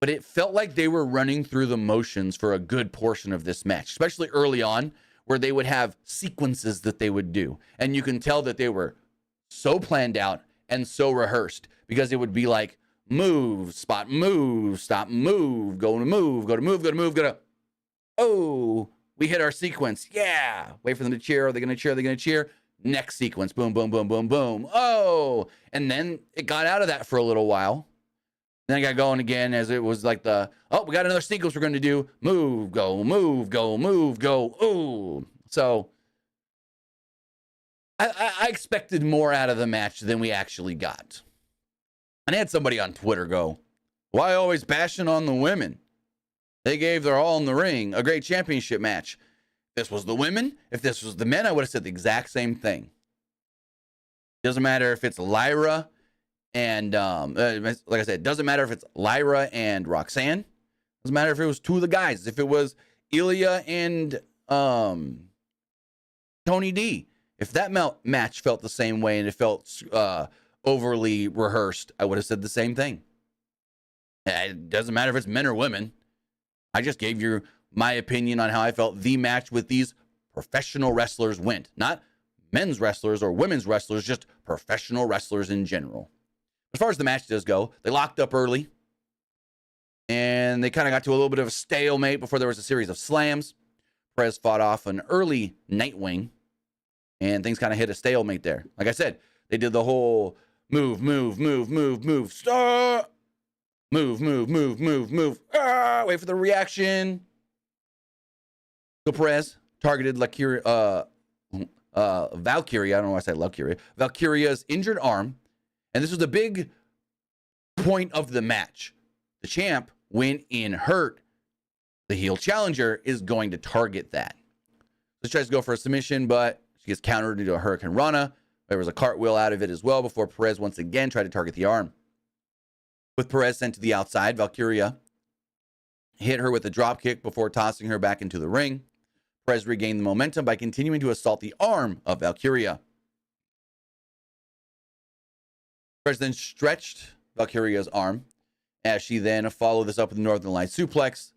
but it felt like they were running through the motions for a good portion of this match, especially early on, where they would have sequences that they would do. And you can tell that they were so planned out and so rehearsed, because it would be like, move, spot, move, stop, move, go to move, go to move, go to move, go to, oh, we hit our sequence. Yeah. Wait for them to cheer. Are they going to cheer? Are they going to cheer? Next sequence. Boom, boom, boom, boom, boom. Oh. And then it got out of that for a little while. Then I got going again, as it was like we got another sequence we're going to do. Move, go, move, go, move, go. Oh. So I expected more out of the match than we actually got. And I had somebody on Twitter go, why always bashing on the women? They gave their all in the ring. A great championship match. If this was the women, if this was the men, I would have said the exact same thing. Doesn't matter if it's Lyra and, like I said, doesn't matter if it's Lyra and Roxanne. Doesn't matter if it was two of the guys. If it was Ilya and Tony D. If that match felt the same way and it felt overly rehearsed, I would have said the same thing. It doesn't matter if it's men or women. I just gave you my opinion on how I felt the match with these professional wrestlers went. Not men's wrestlers or women's wrestlers, just professional wrestlers in general. As far as the match does go, they locked up early, and they kind of got to a little bit of a stalemate before there was a series of slams. Perez fought off an early Nightwing, and things kind of hit a stalemate there. Like I said, they did the whole move, move, move, move, move, start. Move, move, move, move, move. Wait for the reaction. So Perez targeted Valkyria. I don't know why I said Valkyria. Valkyria's injured arm. And this was a big point of the match. The champ, when in hurt, the heel challenger is going to target that. She tries to go for a submission, but she gets countered into a Hurricane Rana. There was a cartwheel out of it as well before Perez once again tried to target the arm. With Perez sent to the outside, Valkyria hit her with a drop kick before tossing her back into the ring. Perez regained the momentum by continuing to assault the arm of Valkyria. Perez then stretched Valkyria's arm, as she then followed this up with a Northern Light suplex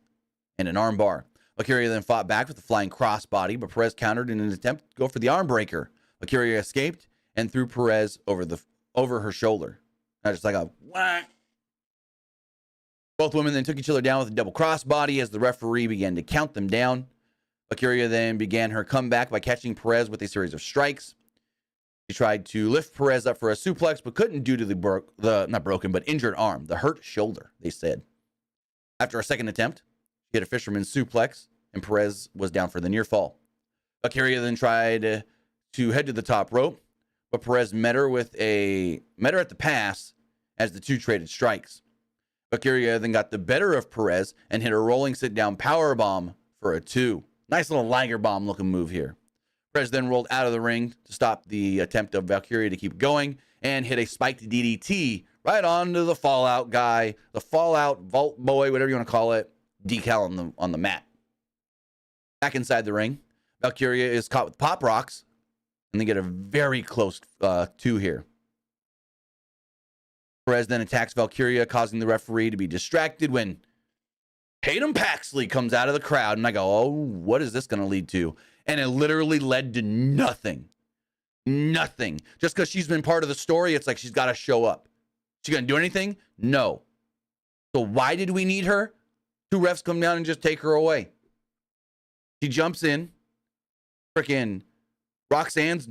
and an arm bar. Valkyria then fought back with a flying crossbody, but Perez countered in an attempt to go for the arm breaker. Valkyria escaped and threw Perez over her shoulder. Not just like a whack. Both women then took each other down with a double crossbody as the referee began to count them down. Valkyria then began her comeback by catching Perez with a series of strikes. She tried to lift Perez up for a suplex, but couldn't due to the not broken, but injured arm, the hurt shoulder, they said. After a second attempt, she hit a fisherman's suplex, and Perez was down for the near fall. Valkyria then tried to head to the top rope, but Perez met her at the pass as the two traded strikes. Valkyria then got the better of Perez and hit a rolling sit-down powerbomb for a 2. Nice little Liger bomb looking move here. Perez then rolled out of the ring to stop the attempt of Valkyria to keep going and hit a spiked DDT right onto the Fallout guy, the Fallout Vault Boy, whatever you want to call it, decal on the mat. Back inside the ring, Valkyria is caught with Pop Rocks, and they get a very close 2 here. Perez then attacks Valkyria, causing the referee to be distracted when Tatum Paxley comes out of the crowd, and I go, oh, what is this going to lead to? And it literally led to nothing. Nothing. Just because she's been part of the story, it's like she's got to show up. She going to do anything? No. So why did we need her? 2 refs come down and just take her away. She jumps in, freaking Roxanne's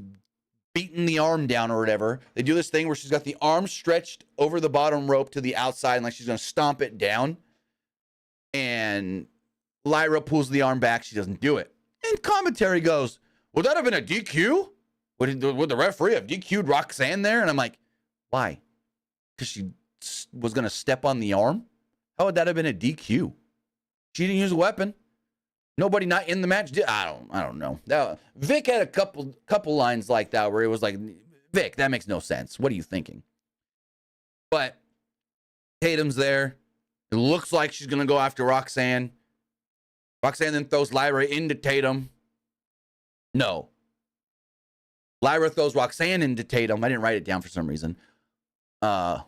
beating the arm down or whatever. They do this thing where she's got the arm stretched over the bottom rope to the outside and like she's going to stomp it down. And Lyra pulls the arm back. She doesn't do it. And commentary goes, would that have been a DQ? Would the referee have DQ'd Roxanne there? And I'm like, why? Because she was going to step on the arm? How would that have been a DQ? She didn't use a weapon. Nobody not in the match did. I don't know. Vic had a couple lines like that where it was like, Vic, that makes no sense. What are you thinking? But Tatum's there. It looks like she's going to go after Roxanne. Roxanne then throws Lyra into Tatum. No. Lyra throws Roxanne into Tatum. I didn't write it down for some reason. Wait.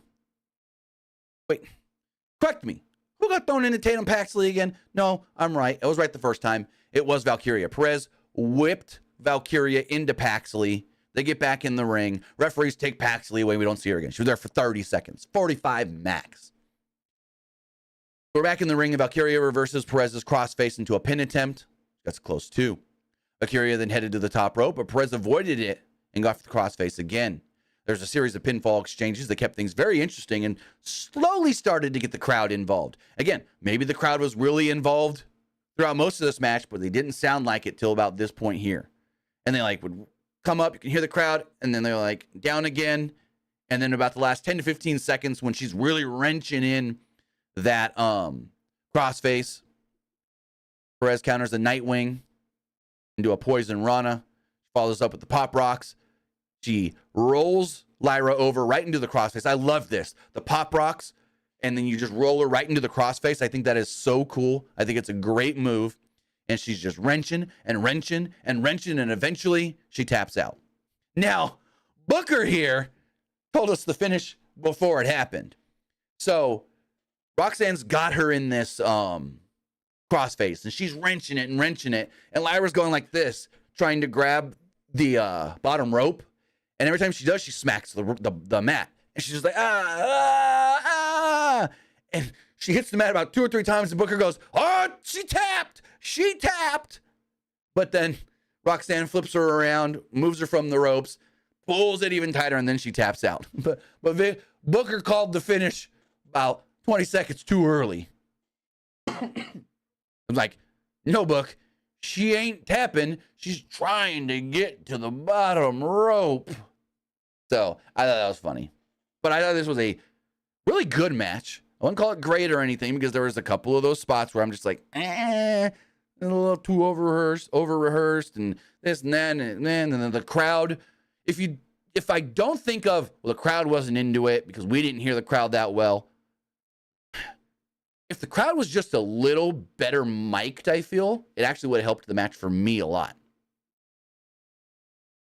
Correct me. Who got thrown into Tatum Paxley again? No, I'm right. I was right the first time. It was Valkyria. Perez whipped Valkyria into Paxley. They get back in the ring. Referees take Paxley away. We don't see her again. She was there for 30 seconds. 45 max. We're back in the ring, and Valkyria reverses Perez's crossface into a pin attempt. That's close, too. Valkyria then headed to the top rope, but Perez avoided it and got the crossface again. There's a series of pinfall exchanges that kept things very interesting and slowly started to get the crowd involved. Again, maybe the crowd was really involved throughout most of this match, but they didn't sound like it till about this point here. And they like would come up, you can hear the crowd, and then they're like down again. And then about the last 10 to 15 seconds when she's really wrenching in that crossface, Perez counters the Nightwing into a Poison Rana, follows up with the Pop Rocks. She rolls Lyra over right into the crossface. I love this. The Pop Rocks, and then you just roll her right into the crossface. I think that is so cool. I think it's a great move. And she's just wrenching and wrenching and wrenching, and eventually she taps out. Now, Booker here told us the finish before it happened. So Roxanne's got her in this crossface, and she's wrenching it, and Lyra's going like this, trying to grab the bottom rope. And every time she does, she smacks the mat. And she's just like, ah. And she hits the mat about 2 or 3 times, and Booker goes, oh, she tapped. But then Roxanne flips her around, moves her from the ropes, pulls it even tighter, and then she taps out. But Booker called the finish about 20 seconds too early. I'm like, no, Book. She ain't tapping. She's trying to get to the bottom rope. So I thought that was funny. But I thought this was a really good match. I wouldn't call it great or anything because there was a couple of those spots where I'm just like, a little too over-rehearsed and this and that. And then the crowd, if I don't think of, well, the crowd wasn't into it because we didn't hear the crowd that well. If the crowd was just a little better mic'd, I feel, it actually would have helped the match for me a lot.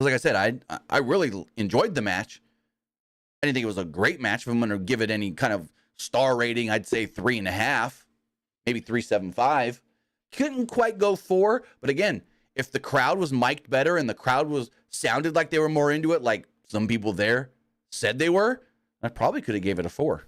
Like I said, I really enjoyed the match. I didn't think it was a great match. If I'm going to give it any kind of star rating, I'd say 3.5, maybe 3.75. Couldn't quite go 4, but again, if the crowd was mic'd better and the crowd sounded like they were more into it, like some people there said they were, I probably could have gave it a 4.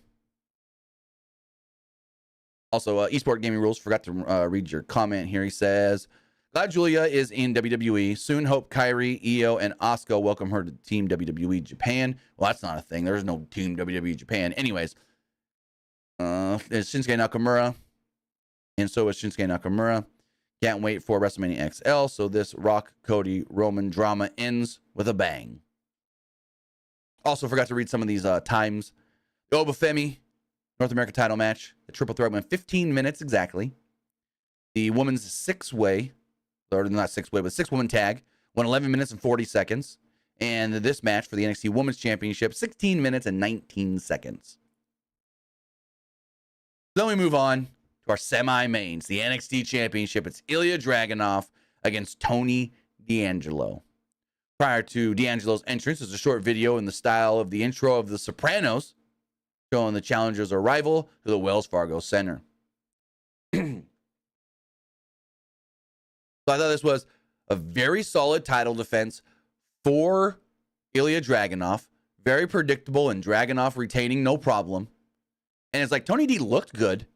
Also, Esport Gaming Rules, forgot to read your comment here. He says, glad Julia is in WWE. Soon hope Kairi, Io, and Asuka welcome her to Team WWE Japan. Well, that's not a thing. There's no Team WWE Japan. Anyways, it's Shinsuke Nakamura, and so is Shinsuke Nakamura. Can't wait for WrestleMania XL, so this Rock, Cody, Roman drama ends with a bang. Also, forgot to read some of these times. The Obafemi North American title match. The triple threat went 15 minutes exactly. The women's 6-way, or not 6-way, but 6-woman tag went 11 minutes and 40 seconds. And this match for the NXT Women's Championship, 16 minutes and 19 seconds. Then we move on to our semi-mains, the NXT Championship. It's Ilya Dragunov against Tony D'Angelo. Prior to D'Angelo's entrance, there's a short video in the style of the intro of The Sopranos, showing the challenger's arrival to the Wells Fargo Center. So I thought this was a very solid title defense for Ilya Dragunov. Very predictable, and Dragunov retaining no problem. And it's like Tony D looked good,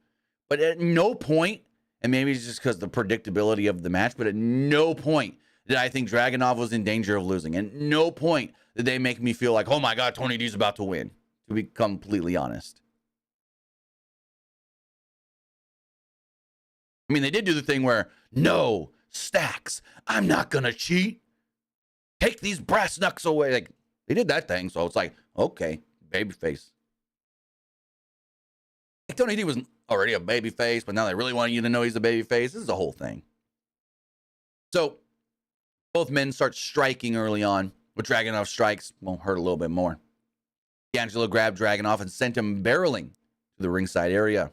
but at no point, and maybe it's just because of the predictability of the match, but at no point did I think Dragunov was in danger of losing. At no point did they make me feel like, oh my God, Tony D's about to win, to be completely honest. I mean, they did do the thing where, no, Stacks, I'm not going to cheat. Take these brass knucks away. Like, they did that thing, so it's like, okay, babyface. Like, Tony D was already a babyface, but now they really want you to know he's a babyface. This is the whole thing. So, both men start striking early on. With Dragunov strikes, won't hurt a little bit more. D'Angelo grabbed Dragunov and sent him barreling to the ringside area.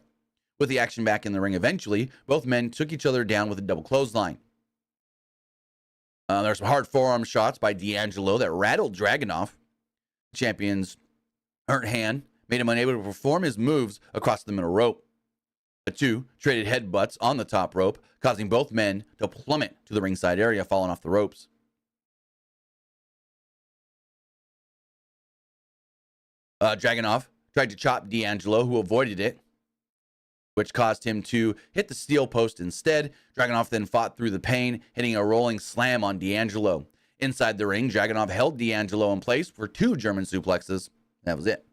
With the action back in the ring eventually, both men took each other down with a double clothesline. There's some hard forearm shots by D'Angelo that rattled Dragunov. The champion's hurt hand made him unable to perform his moves across the middle rope. The two traded headbutts on the top rope, causing both men to plummet to the ringside area, falling off the ropes. Dragunov tried to chop D'Angelo, who avoided it, which caused him to hit the steel post instead. Dragunov then fought through the pain, hitting a rolling slam on D'Angelo. Inside the ring, Dragunov held D'Angelo in place for 2 German suplexes. That was it.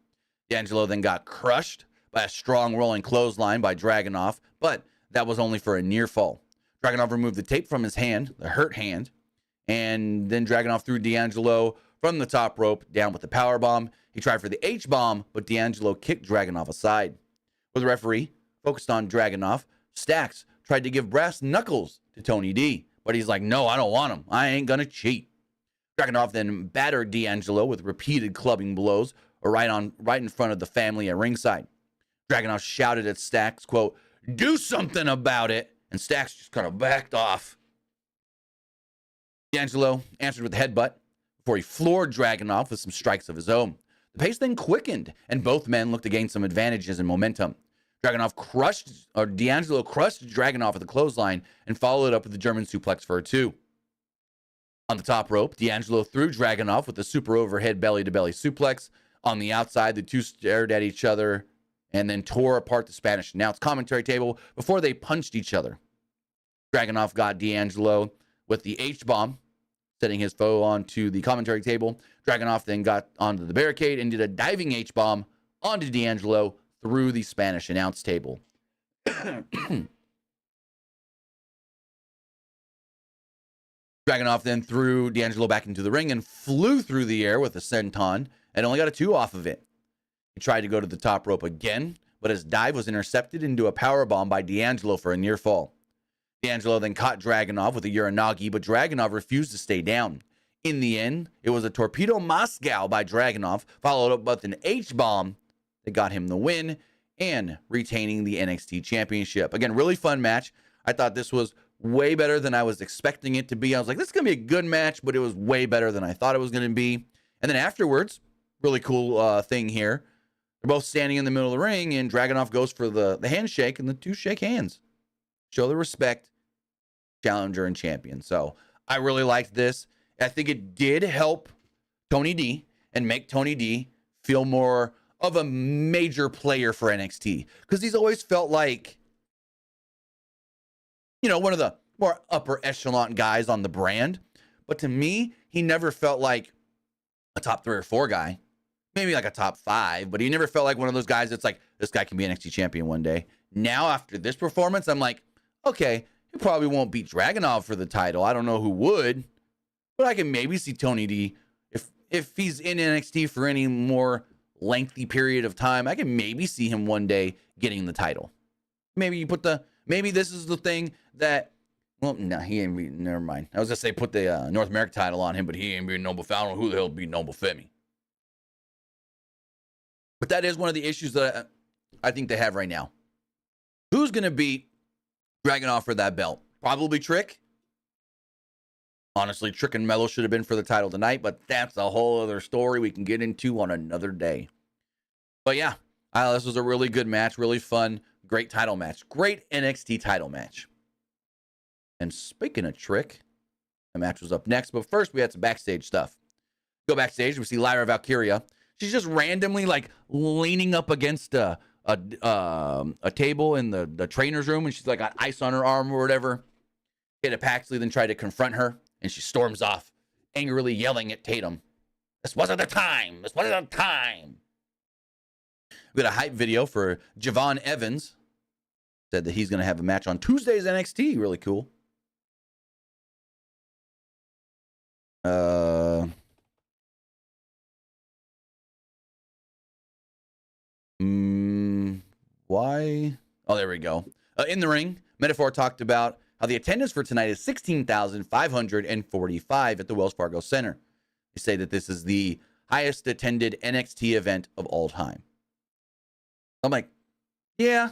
D'Angelo then got crushed by a strong rolling clothesline by Dragunov, but that was only for a near fall. Dragunov removed the tape from his hand, the hurt hand, and then Dragunov threw D'Angelo from the top rope down with the powerbomb. He tried for the H-bomb, but D'Angelo kicked Dragunov aside. With the referee focused on Dragunov, Stacks tried to give brass knuckles to Tony D, but he's like, no, I don't want him. I ain't gonna cheat. Dragunov then battered D'Angelo with repeated clubbing blows right in front of the family at ringside. Dragunov shouted at Stacks, quote, do something about it, and Stacks just kind of backed off. D'Angelo answered with a headbutt before he floored Dragunov with some strikes of his own. The pace then quickened, and both men looked to gain some advantages and momentum. D'Angelo crushed Dragunov with a clothesline and followed up with the German suplex for a 2. On the top rope, D'Angelo threw Dragunov with a super overhead belly-to-belly suplex. On the outside, the two stared at each other and then tore apart the Spanish announce commentary table before they punched each other. Dragunov got D'Angelo with the H-bomb, setting his foe onto the commentary table. Dragunov then got onto the barricade and did a diving H-bomb onto D'Angelo through the Spanish announce table. Dragunov then threw D'Angelo back into the ring and flew through the air with a senton and only got a 2 off of it. He tried to go to the top rope again, but his dive was intercepted into a powerbomb by D'Angelo for a near fall. D'Angelo then caught Dragunov with a Uranagi, but Dragunov refused to stay down. In the end, it was a Torpedo Moscow by Dragunov, followed up with an H-bomb that got him the win and retaining the NXT championship. Again, really fun match. I thought this was way better than I was expecting it to be. I was like, this is going to be a good match, but it was way better than I thought it was going to be. And then afterwards, really cool thing here. They're both standing in the middle of the ring, and Dragunov goes for the handshake, and the two shake hands. Show the respect, challenger and champion. So I really liked this. I think it did help Tony D and make Tony D feel more of a major player for NXT, because he's always felt like, you know, one of the more upper echelon guys on the brand. But to me, he never felt like a top 3 or 4 guy, maybe like a top 5, but he never felt like one of those guys that's like, this guy can be NXT champion one day. Now, after this performance, I'm like, okay, he probably won't beat Dragunov for the title. I don't know who would, but I can maybe see Tony D, if he's in NXT for any more lengthy period of time, I can maybe see him one day getting the title. Maybe this is the thing that, well, no, he ain't beating, never mind. I was going to say put the North American title on him, but he ain't beating Noble Fett. I don't know who the hell beat Noble Femi. But that is one of the issues that I think they have right now. Who's going to beat Dragunov for that belt? Probably Trick. Honestly, Trick and Mello should have been for the title tonight, but that's a whole other story we can get into on another day. But yeah, this was a really good match, really fun, great title match, great NXT title match. And speaking of Trick, the match was up next, but first we had some backstage stuff. Go backstage, we see Lyra Valkyria. She's just randomly like leaning up against a table in the trainer's room, and she's like got ice on her arm or whatever. Kata Paxley then tried to confront her. And she storms off, angrily yelling at Tatum. This wasn't the time. This wasn't the time. We got a hype video for Javon Evans. Said that he's going to have a match on Tuesday's NXT. Really cool. Why? Oh, there we go. In the ring, Metaphor talked about how the attendance for tonight is 16,545 at the Wells Fargo Center. They say that this is the highest attended NXT event of all time. I'm like, yeah.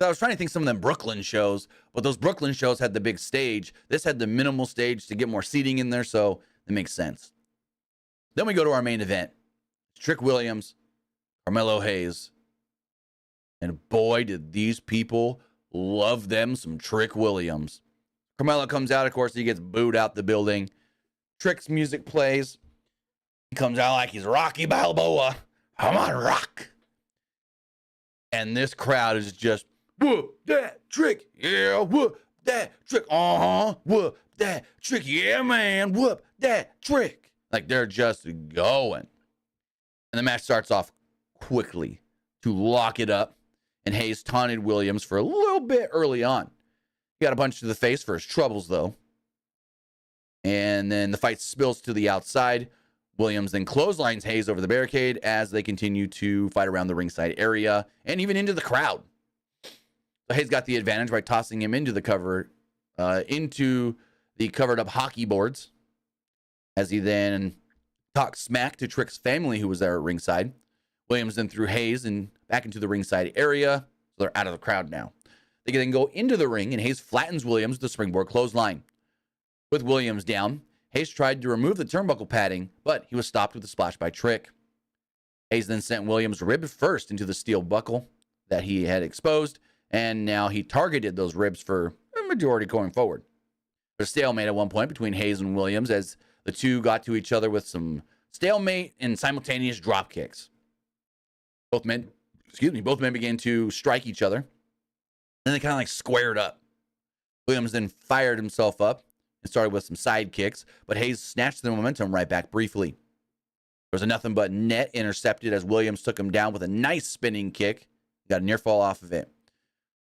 I was trying to think some of them Brooklyn shows, but those Brooklyn shows had the big stage. This had the minimal stage to get more seating in there, so it makes sense. Then we go to our main event. Trick Williams, Carmelo Hayes. And boy, did these people love them some Trick Williams. Carmelo comes out, of course, he gets booed out the building. Trick's music plays. He comes out like he's Rocky Balboa. I'm on rock. And this crowd is just, whoop that Trick. Yeah, whoop that Trick. Whoop that Trick. Yeah, man. Whoop that Trick. Like they're just going. And the match starts off quickly to lock it up. And Hayes taunted Williams for a little bit early on. He got a punch to the face for his troubles, though. And then the fight spills to the outside. Williams then clotheslines Hayes over the barricade as they continue to fight around the ringside area and even into the crowd. So Hayes got the advantage by tossing him into the covered up hockey boards as he then talked smack to Trick's family who was there at ringside. Williams then threw Hayes and back into the ringside area. So they're out of the crowd now. They can then go into the ring, and Hayes flattens Williams with the springboard clothesline. With Williams down, Hayes tried to remove the turnbuckle padding, but he was stopped with a splash by Trick. Hayes then sent Williams rib first into the steel buckle that he had exposed, and now he targeted those ribs for a majority going forward. There's a stalemate at one point between Hayes and Williams as the two got to each other with some stalemate and simultaneous drop kicks. Both men began to strike each other. And they kind of like squared up. Williams then fired himself up and started with some side kicks, but Hayes snatched the momentum right back briefly. There was a nothing but net intercepted as Williams took him down with a nice spinning kick. Got a near fall off of it.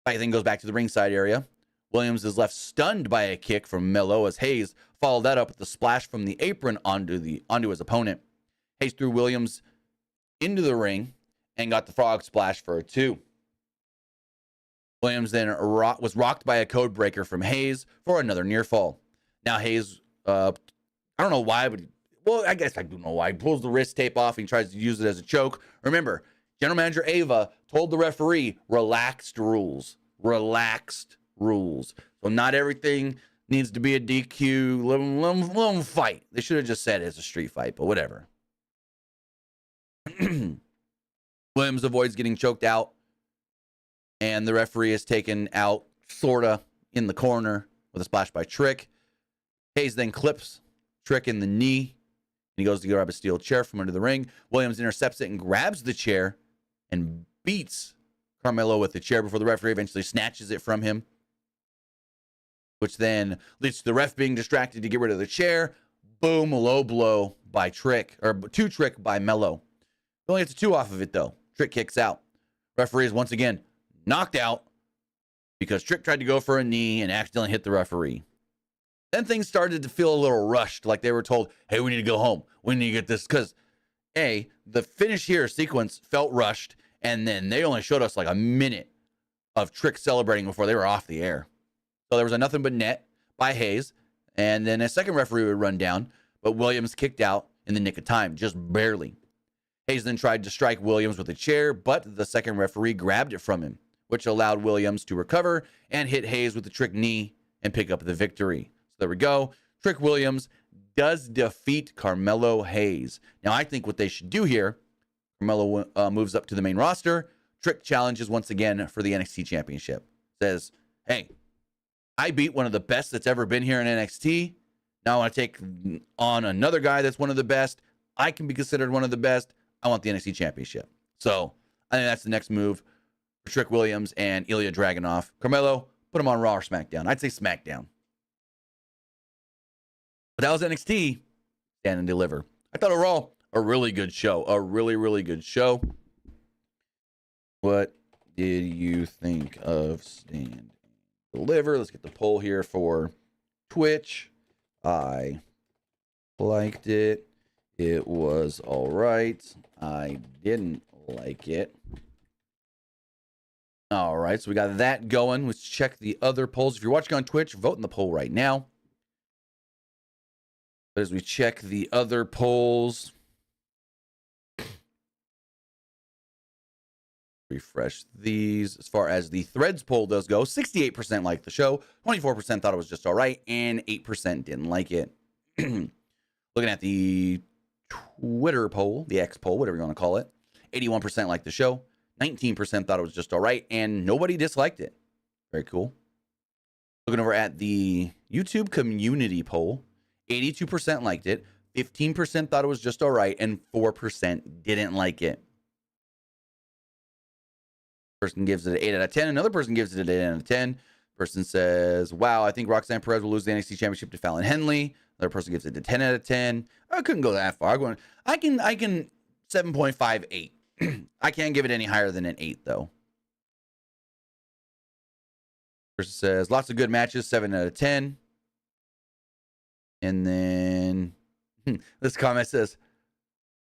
Fight then goes back to the ringside area. Williams is left stunned by a kick from Melo as Hayes followed that up with a splash from the apron onto his opponent. Hayes threw Williams into the ring and got the frog splash for a 2. Williams then was rocked by a code breaker from Hayes for another near fall. Now Hayes, I don't know why, but well, I guess I do know why. He pulls the wrist tape off and tries to use it as a choke. Remember, General Manager Ava told the referee, relaxed rules. Relaxed rules. So not everything needs to be a DQ. Let them fight. They should have just said it's a street fight, but whatever. Williams avoids getting choked out, and the referee is taken out, sorta, in the corner with a splash by Trick. Hayes then clips Trick in the knee, and he goes to grab a steel chair from under the ring. Williams intercepts it and grabs the chair and beats Carmelo with the chair before the referee eventually snatches it from him, which then leads to the ref being distracted to get rid of the chair. Boom, low blow by Trick, or 2 Trick by Melo. Only gets a 2 off of it, though. Trick kicks out. Referee is once again knocked out because Trick tried to go for a knee and accidentally hit the referee. Then things started to feel a little rushed, like they were told, hey, we need to go home. We need to get this, because the finish here sequence felt rushed, and then they only showed us like a minute of Trick celebrating before they were off the air. So there was a nothing but net by Hayes, and then a second referee would run down, but Williams kicked out in the nick of time, just barely. Hayes then tried to strike Williams with a chair, but the second referee grabbed it from him, which allowed Williams to recover and hit Hayes with the Trick knee and pick up the victory. So there we go. Trick Williams does defeat Carmelo Hayes. Now, I think what they should do here, Carmelo moves up to the main roster. Trick challenges once again for the NXT Championship. Says, hey, I beat one of the best that's ever been here in NXT. Now I want to take on another guy that's one of the best. I can be considered one of the best. I want the NXT Championship. So I think that's the next move for Trick Williams and Ilya Dragunov. Carmelo, put him on Raw or SmackDown. I'd say SmackDown. But that was NXT, Stand and Deliver. I thought overall, a really good show. A really, really good show. What did you think of Stand and Deliver? Let's get the poll here for Twitch. I liked it. It was all right. I didn't like it. All right, so we got that going. Let's check the other polls. If you're watching on Twitch, vote in the poll right now. But as we check the other polls, refresh these. As far as the Threads poll does go, 68% liked the show, 24% thought it was just all right, and 8% didn't like it. Looking at the Twitter poll, the X poll, whatever you want to call it, 81% liked the show, 19% thought it was just all right, and nobody disliked it. Very cool. Looking over at the YouTube community poll, 82% liked it, 15% thought it was just all right, and 4% didn't like it. Person gives it an 8 out of 10. Another person gives it an 8 out of 10. Person says, wow, I think Roxanne Perez will lose the NXT Championship to Fallon Henley. Another person gives it a 10 out of 10. I couldn't go that far. I can 7.58. I can't give it any higher than an 8, though. Person says, lots of good matches, 7 out of 10. And then this comment says,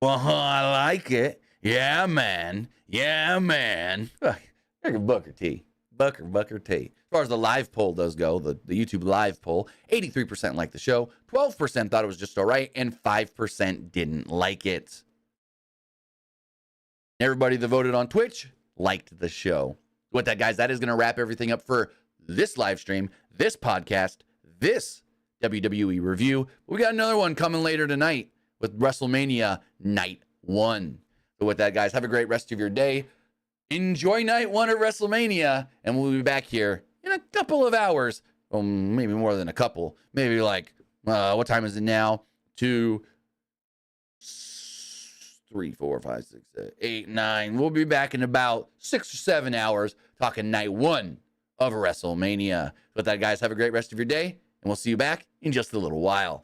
well, I like it. Yeah, man. Yeah, man. Booker T. Booker T. As far as the live poll does go, the YouTube live poll, 83% liked the show, 12% thought it was just all right, and 5% didn't like it. Everybody that voted on Twitch liked the show. With that, guys, that is going to wrap everything up for this live stream, this podcast, this WWE review. We got another one coming later tonight with WrestleMania Night 1. So with that, guys, have a great rest of your day. Enjoy Night 1 of WrestleMania, and we'll be back here in a couple of hours. Well, maybe more than a couple. Maybe like, what time is it now? 2, 3, 4, 5, 6, 7, 8, 9. We'll be back in about 6 or 7 hours talking Night 1 of WrestleMania. With that, guys, have a great rest of your day, and we'll see you back in just a little while.